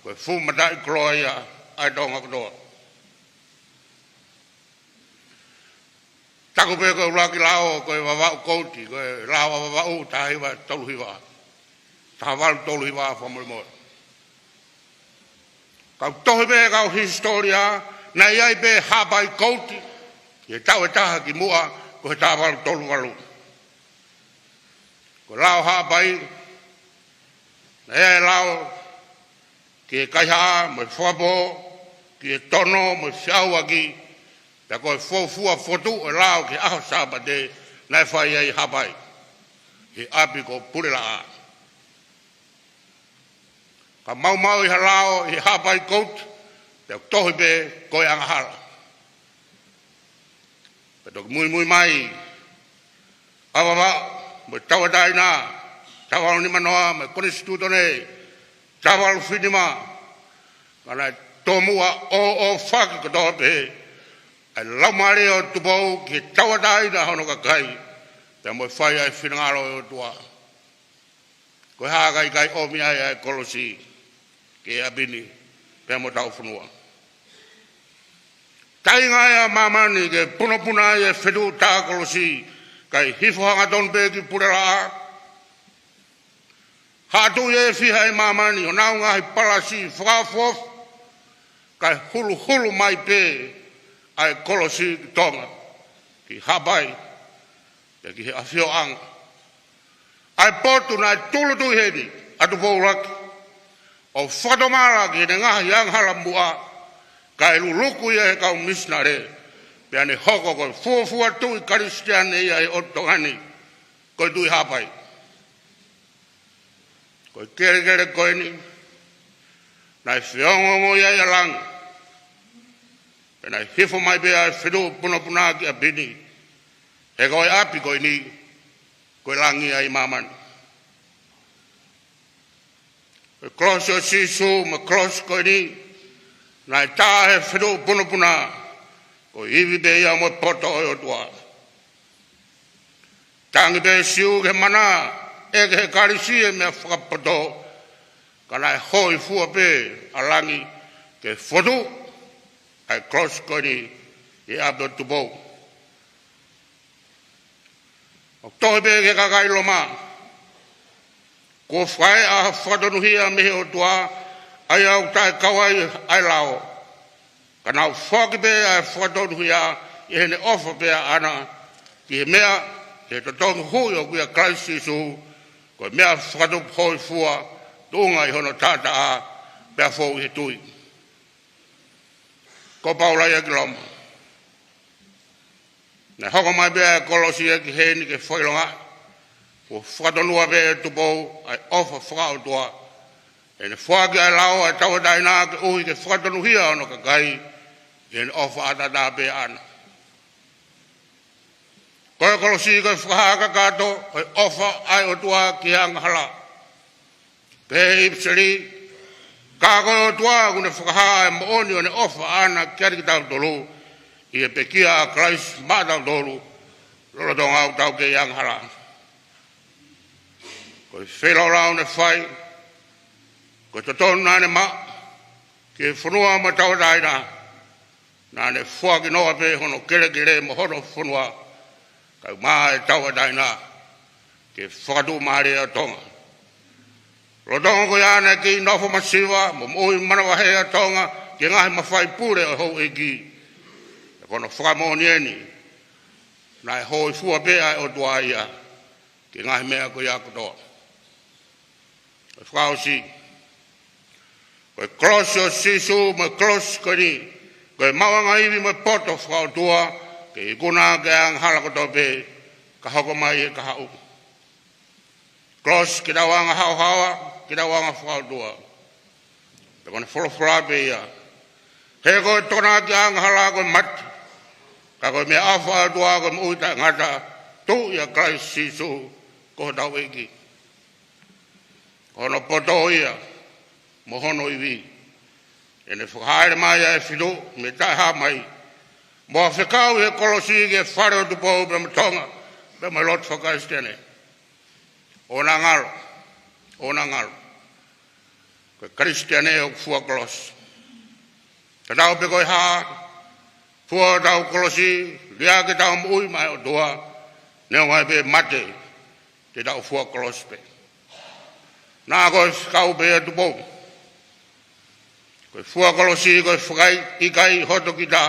Speaker 1: ko e whumata i kloa ia ai Tonga katoa. Taku pe koe ulaki lao ko e wawau kouti, ko e lao wawau tahiwa toluhiwa, tahawalu toluhiwa wha Moimoi. Kau tohi pe kau historia, na iai pe hapai kouti, e tau e taha ki mua, ko he tawalu tolu walu. Ko lao hapai, na iai lao, ki e kaiha, mo e whapo, ki e tono, mo e whiauaki, pe ko e whofua fotu e lao ki aho sabate, na e whai iai hapai, he api ko Pulela'a. Ka mau i halao, he hapai kouti, te tohi pe koe angahara. Pe toki mui mai, awawa, mo tawa taina, tawalu ni manoa, mo konstituto ne, tawalu whinima, kana tomua o whaki katoa pe, ai laumare o Tupou ki tawa taina hono kakai, pe mo whai ai whinangaro o tua. Koe hākai kai omi ai Kolosi, ke abini, pe mo tau whanua. Tai ngai a mamani ke punapuna e whetu tā Kolosi, kai hifuhanga ton pe ki Pulela'a. Hātu e whiha e mamani o nau ngahi palasi whakafof, kai hulu mai pe ai Kolosi ki Tonga, ki hapai, pe ki he awhio anga. Ai potu nai tulutu heni, atu Paulaki, o whatomara ki ne ngahi anghala mua, ka e luluku ia e kau misnare, pe ane hoko koe fuafua tui Karistiane ia e otongani, koe tui hapai. Koe kere koe ni, nai whiongongo ia ia langi, pe nai hifo mai pea e whidu punapuna ki a pini, e koe api koe ni, koe langi ia i mamani. Koe klosi o sisu, ma klosi koe ni, nai tā he whidu punapuna, ko iwi pe ia mo poto o tua. Tangi pe siu ke mana, e ke he karisi e mea whakapoto, ka nai hoi fua pe alangi ke whotu, ai klosi koe ni, e ato Tupou. O tohi pe ke kakai loma, ko whae a whatonuhia mehe o tua, ai au tae kawai ai lao. Ka nau whaki pe ai whatonuhia, i hene ofa pe ana, ki he mea, he totonga hui o kuia Christ Jesu, ko mea whakatup hoi fua, tuunga i hono tata a, pea fōu he tui. Ko Paula ia ki loma. Na hoko mai pea Kolosi ia ki heni ke whailonga, ko whatonua pe Tupou, ai ofa whakautua, e ne whaki ai lao ai tawa taina ke uhi ke whakatonuhia ono kakai, e ne ofa atata pe ana. Koe Kolosi koe whakahaka kato, koe ofa ai o tua ki hangahala. Pe ipsari, ka koe o tua kune whakaha e mooni o ne ofa ana kiari ki tau tolu, i e pekia a Christ ma tau tolu, lolo tonga au tau ke hangahala. Koe whelo rao ne whai, koe totonu nane ma, ke whanua ma tau taina, nane whuaki noa pe hono kere mo hono whanua, kau maa e tau taina, ke whakatu maare a Tonga. Rotonga koe ana ki nofo masiwa, mo moi manawahe a Tonga, ke ngahi mawhai pure o hou e ki, e kono whakamoni eni, na e hoi fua pea o tua ia, ke ngahi mea koe a kutoa. Koe whakaosi, koe klosi o sisu, mo klosi koe ni, Koe mawanga iwi mo poto whautua, ke ikuna ke ang hala ko tope, ka hoko mai e ka hau. Cross, kita wanga hau-hawa, kita wanga whautua. Te kone wholofura pe ia. He koe tona ki ang hala koe mati. Ka koe mea awha atua koe muuta ngata, tu ia Christ Sisu, ko tau eki. Kono poto ia, mohono iwi. Ene whakaere mai e whidu, me tai ha mai. Moa whekau e Kolosi ke whare o Tupou pe Tonga, pe mai lot whakaistene. Ona ngalo, ona ngalo. Koe Christiane o fua Kolos. Ka tau pe koe haa, fua tau Kolosi, lia ke tau mui mai o tua, neo ngai pe mate, te tau fua Kolos pe. Nā koe whekau pe e Tupou. Koe fua Kolosi, koe whakai, ikai, hoto ki tā,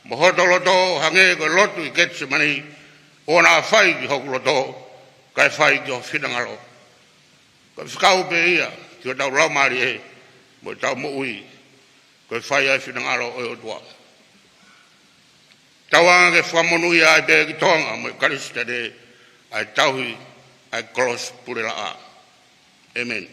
Speaker 1: mo hoto loto, hange koe lotu i ketse mani, o nā whai ki hoku loto, kai whai ki ho whinangaro. Koe whekau pe ia, ki o tau raumari e, mo tau mo ui, koe whai ai whinangaro o o tua. Tauanga ke whamonui ai pe ki Tonga, mo i Karistade, ai tauhi, ai Kolos Pulela'a. Amen.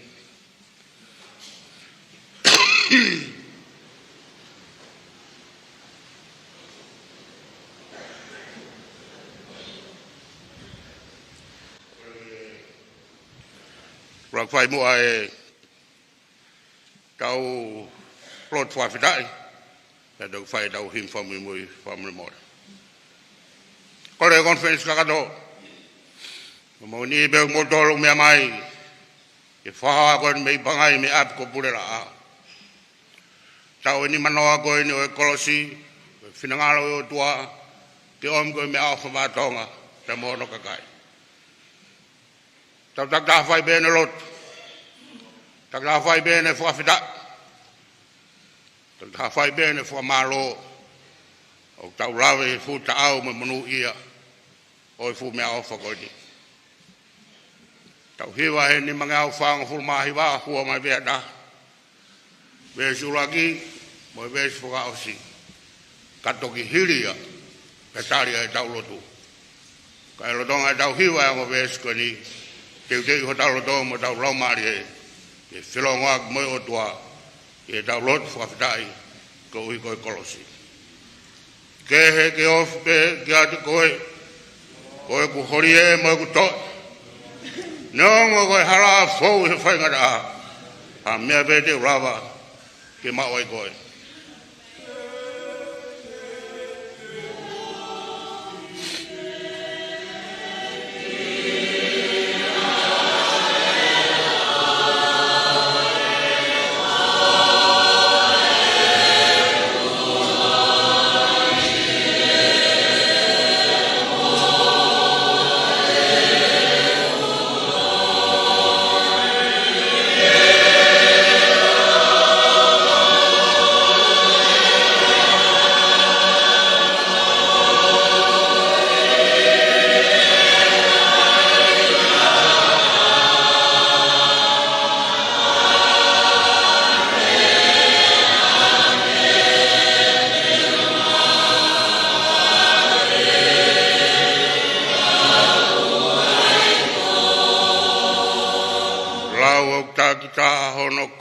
Speaker 1: Rak whai mua e tau plot whawhitai, e tau whai tau him whamui mora. Kore conference kakato, mo ni beu motolo mea mai, e whaha koe mei pangai me ap ko Pulela'a. Tau ni manoa koe ni o e Kolosi, whinangalo o tua, te om koe me awha mātonga, te mono kakai. Tau tak whai bene lot, tak whai bene whawhita, tak whai bene whamalo, o tau rawe futa au me manu ia, o e fu me awha koe ni. Tau hiwa he ni mga au whanga fulmahi wa hua mai bea da. Bea suraki, mo e bea whakaosi. Katoki hiria, pe taria e tau lotu. Ka e lotonga e tau hiwa e mo bea skoni, teu teu ho tau lotonga mo tau raumari e, e whilonga mo o tua, e tau lotu whakawhitai, ko ui koe Kolosi. Ke he ke ofi pe, ke ati koe, koe ku hori e mo e ku toi. Nongo koe hara fau he whaingara a mea bete rawa ke mawai koe.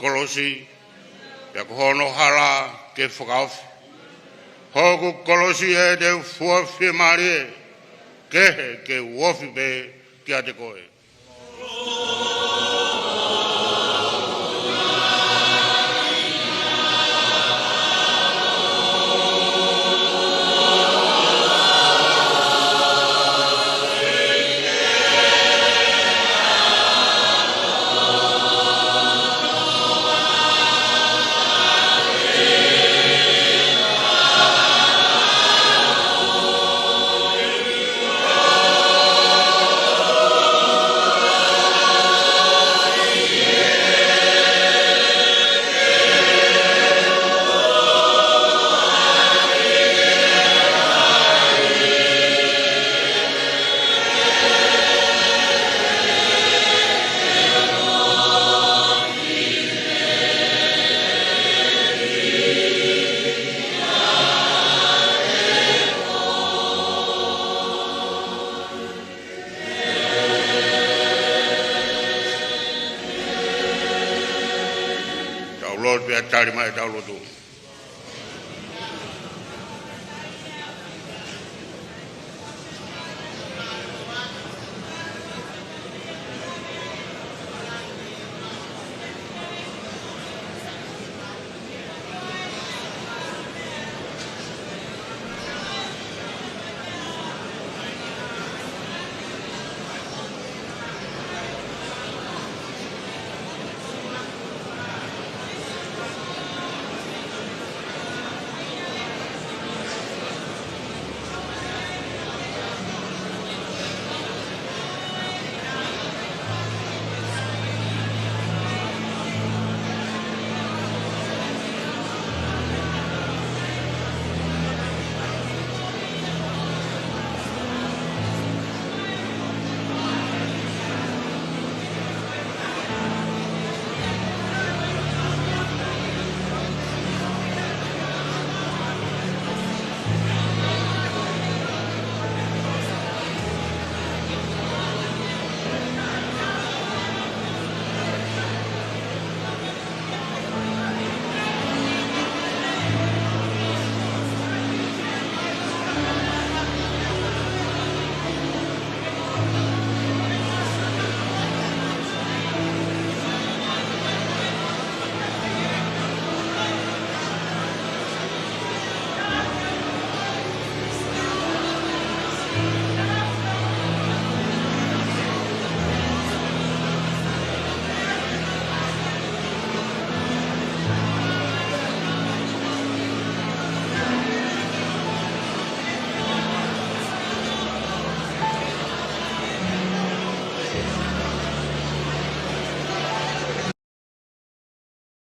Speaker 1: Kolosi, ya kono hala ke whakawhi. Hoku Kolosi e te fuawhi marie, kehe ke uofi pe kia te koe. tol pe atari mai taulotu.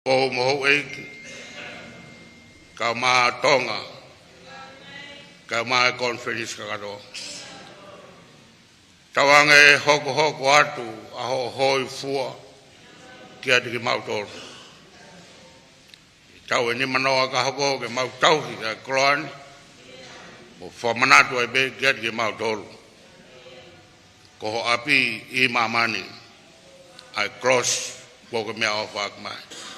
Speaker 1: O mo e ka ma Tonga ka ma conference ka ro tawange hoko atu aho hoi fua kia di mau tor tau ni manoa ka hoko ke mau tau ki ka kroan o Fakamanatu e be kia di mau tor ko Haa'api I mamani I cross ko ke me au Fakmai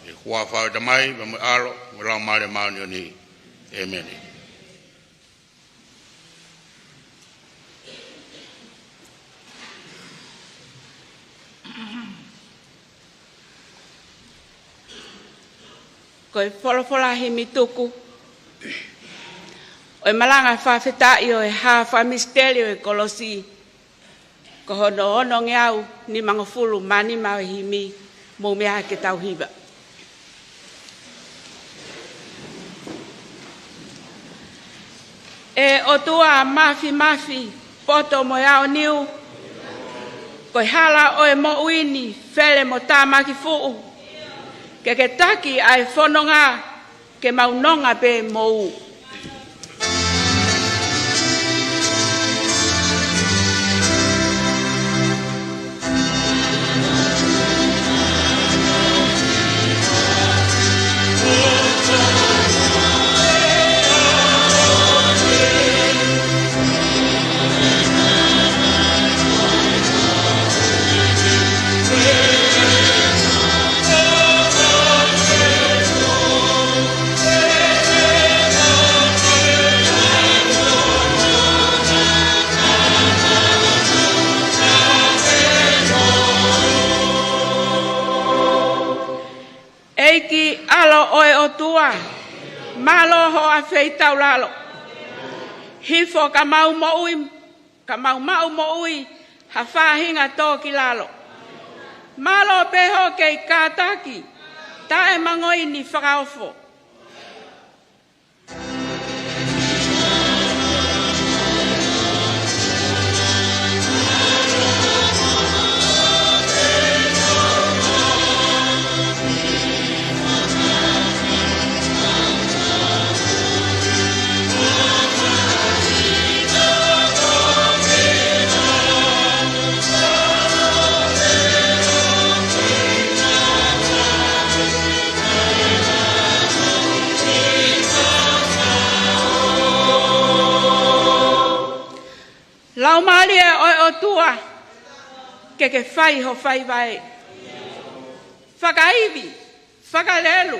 Speaker 1: e kua fa da mai me alo me la mare mani ni amen.
Speaker 8: Koe wholofola he mituku. O malanga whawhetai o e Fakamisiteli o e Kolosi. Ko hono ono ngeau ni mangofulu mani mau himi mo mea ke tau hiba. E o tua mafi poto mo yao niu. Koe hala o e mo uini fele mo tamaki fuu. Ke taki ai whanonga ke maunonga pe mou. Eiki alo oe o tua, malo ho a feitau lalo. Hifo ka mau mo ui, ha whahinga tō ki lalo. Malo peho kei kātaki, ta e mangoi ni whakaofo. Lau malia o tua, ke whai ho whai vai. Whakaiwi, Whakalelu.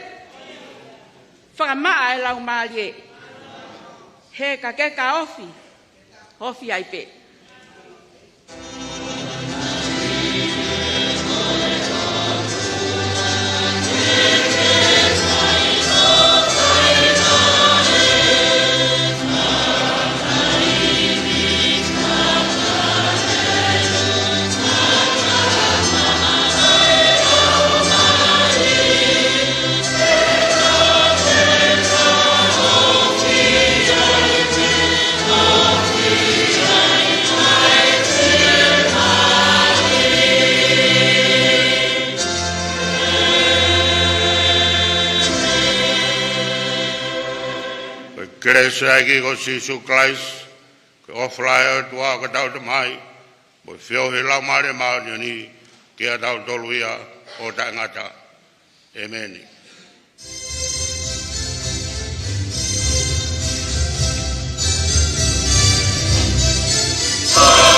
Speaker 8: Whakamaa e lau maalie. He ka ke ka ofi. Ofi ai pe.
Speaker 1: Keresa ki ko Sisu Christ ko flyer tua ka tau te mai mo fio he la mare ma ni ki a tau toluia o ta ngata. Amen.
Speaker 9: Hey!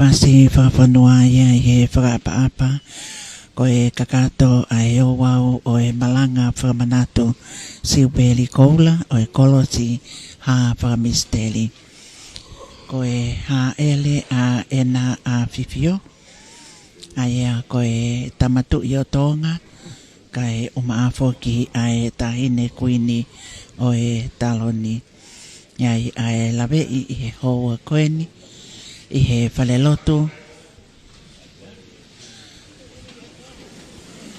Speaker 5: fasi whawhanua ia i he whakaapa-apa ko e kakato a e Ouau o e malanga Fakamanatu Siupeli Koula o e Kolosi ha Fakamisiteli. Ko e haele a ena a fifio a ia ko e tamatu i o Tonga ka e umaafoki a e tahine kuini o e taloni. Iai a e lawe i he hoa koeni i he Falelotu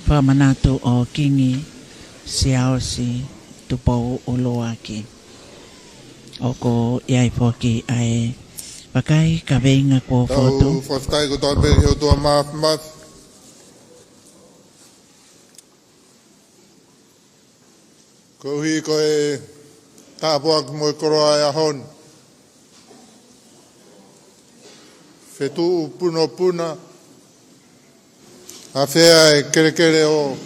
Speaker 5: Fakamanatu o kingi Siaosi Tupou uloaki. Oko iai foki a e Pakai ka veinga kua foto.
Speaker 7: Tau whaftai ko tau pere heo tua maaf. Ko hui ko e tāpua ki mo e koroa e ahon. Whetu puno puna. A whea e kere o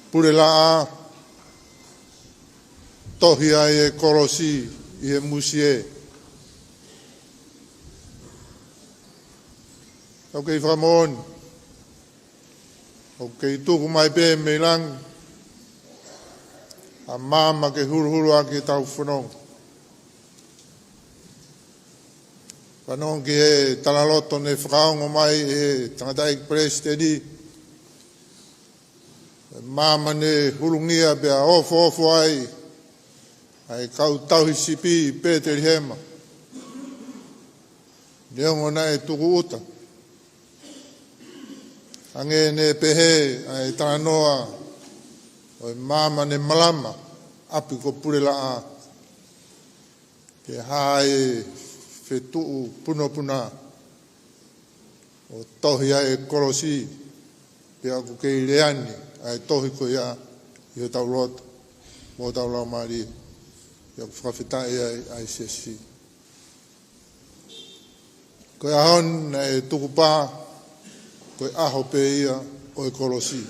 Speaker 7: Pulela'a. Tohi ai e Kolosi i e musie. Au kei whamon. Au kei tuku mai pē me lang. A mama ke huru ake tau whanong. Whanong ki he talaloto ne whakaongo mai he tangata Majesty. Mama ne hurungia pia ofo ai. Ai kau tauhi sipi Peteri hema. Neongo na e Tuku'aho. Ange ne pehe ai tānoa o mama ne malama api ko Pulela'a. Ke hae whetu'u puna o tohi ai Kolosi pe aku kei leani ai tohi ko ia i o tau rota mo tau lau maari i aku whawhetai ai Siaosi. Ko ia hon e tukupā ko e aho pe ia o e Kolosi.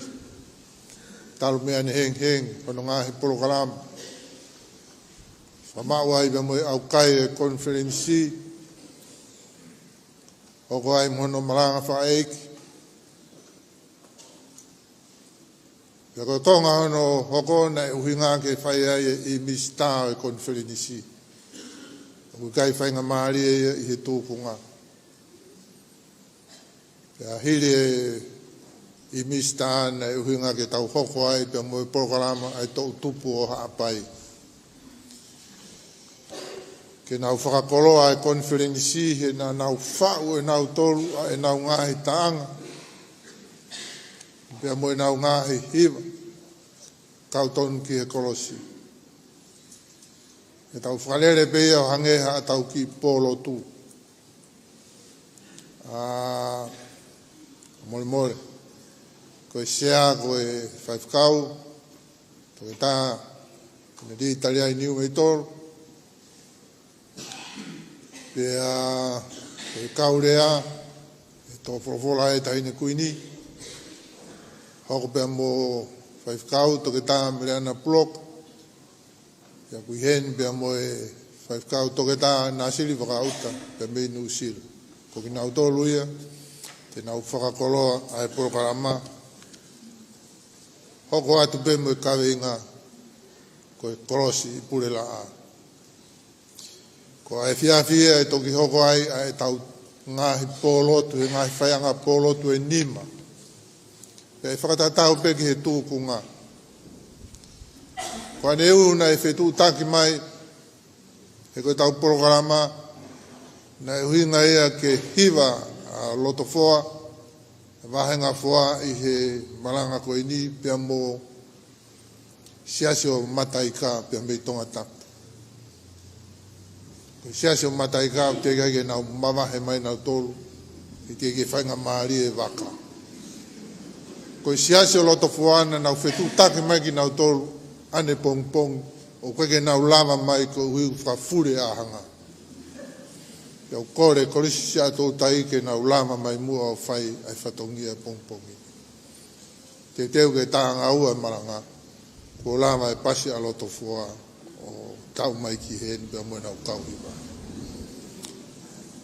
Speaker 7: Talu mea ni heng, wano ngahi polokalama. Whamau ai ba mo e au kai e conference. Oko ai mono maranga whaeiki. Ia ko Tonga hono hoko na e uhinga ke whai ai i mista e conference. Oko kai whainga maari e i he tūpunga. Ia hiri i mista na e uhinga ke tau hoko ai pe mo e polokalama ai tau tupu o Haa'api. Ke nau whakakoloa e conference he na nau whau e nau tolu e nau ngahi taanga. Pea mo e nau ngahi hiva. Kau tonu ki he Kolosi. E tau whalere pea o hangeha a tau ki Polotu. Moimoi. Ko e sea, ko e whaifkau. To e tā, ne di Italia i niu mei tolu. Pea e kaurea, e tō wholofola e tahine kuini. Hoko pea mo whaifkau, to ke tā mere ana plok. Pea kui hen, pea mo e whaifkau, to ke tā nāsiri whakauta, pea mei nu siri. Ko ki nau tōlu ia, te nau whakakoloa ai polokalama. Hoko atu pe mo e kawe inga, ko e Kolosi i Pulela'a. Ko ai whiawhia e toki hoko ai e tau ngahi polotu, e ngahi whaianga polotu e nima. E whakatatau pe ki he tūkunga. Ko ane una e whetū taki mai, e koe tau polokalama, na e huinga ia ke hiva a loto foa, wahenga foa i he malanga koe ni, pia mo Siaosi o mataika, pia mei tonga tapu. Siaosi o mataika, te kai nau mawahe mai nau tolu, i te ke whainga maari e waka. Ko Siaosi o loto foana, nau whetū taki mai ki nau tolu, ane pong pong, o koe ke nau lama mai ko hui whafure ahanga. Iau kore, korisi si ato tai ke nau lama mai mua o whai ai whatongia pongpongi. Te teu ke tāanga ua maranga, ko lama e pasi aloto fua o tau mai ki hen, pia mua nau kau hiwa.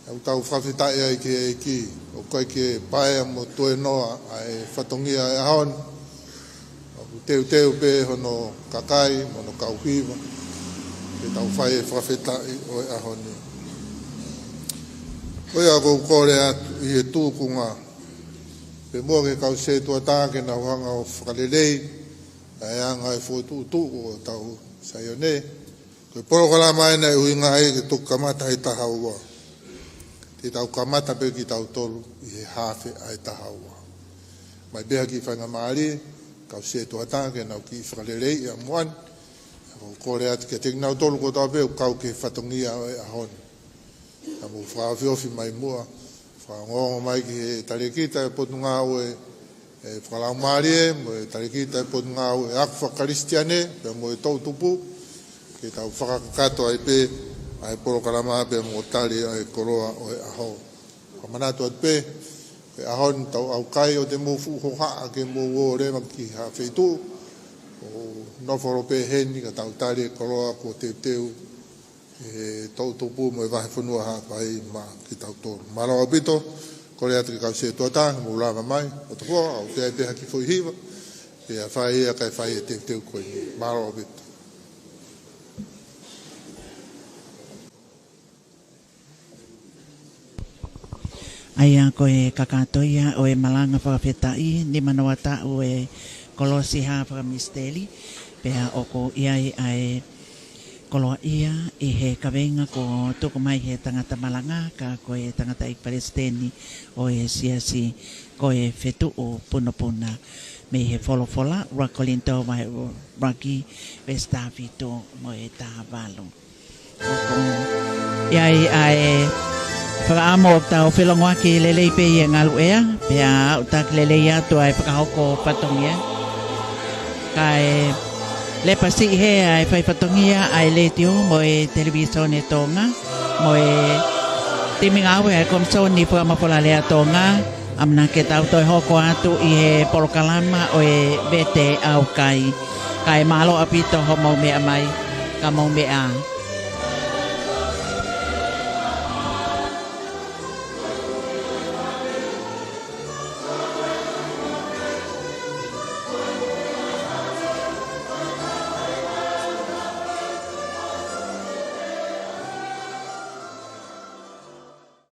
Speaker 7: Au tau whawhitai ai ki o koe ke pae mo toe noa ai whatongia e ahon. Au teu pe hono kakai, mono kauhiwa. Ke tau whae whawhitai o e ahoni. Oia kou kore atu i he tūkunga. Pe mua ke kau se tua tāke na wanga o whakalelei. Ai anga e fōtū o tau saione. Koe porokala mai na e uinga ai ke tuk kamata i taha ua. Te tau kamata pe ki tau tolu i he hawhe ai taha ua. Mai beha ki whainga maari, kau se tua tāke na ki whakalelei i amuan. Kou kore atu ke tek nau tolu ko tau pe kau ke whatongia o e ahoni. Ka mo whaawhiofi mai mua, whaongongo mai ki he tarekita e potu ngāu e whakalau maarie, mo e tarekita e potu ngāu e akwa karistiane, pe mo e tau Tupou, ke tau whakakato ai pe, ai porokarama pe mo tari ai koroa o e aho. Whamanatu at pe, e ahon tau au kai o te mo fuhoha ke mo o rema ki ha wheitu, o noforo pe heni ka tau tari e koroa ko te teu, e tau Tupou mo e wahe whanua ha pai ma ki tau tōru. Marawa pito, kore atu ki kau se tuatā, mo ulava mai, o te hoa, au te ai peha ki fui hiwa, e a whae ea kai whae e teu koe ni. Marawa pito.
Speaker 5: Aia koe kakatoia o e malanga whakawhetai, ni manawa o e Kolosi Fakamisiteli, pea oko iai ai koloa ia i he kawenga ko tuku mai he tangata malanga ka ko e tangata i Palestini o e Siaosi ko e whetu o punapuna me he wholofola rakolinto mai o raki vestafito mo e tahavalo. Oko iai ai whakaamo o tau whelongoa ki lelei pe i ngalu ea pea utak lelei atu ai whakahoko patongia ka e le pasi he ai fai patongia ai le tio mo e televisione Tonga mo e timinga awe ai komso ni whakamapola lea Tonga amna ke tau toi hoko atu i he polokalama o e vete au kai malo apito ho mau mea mai ka mau mea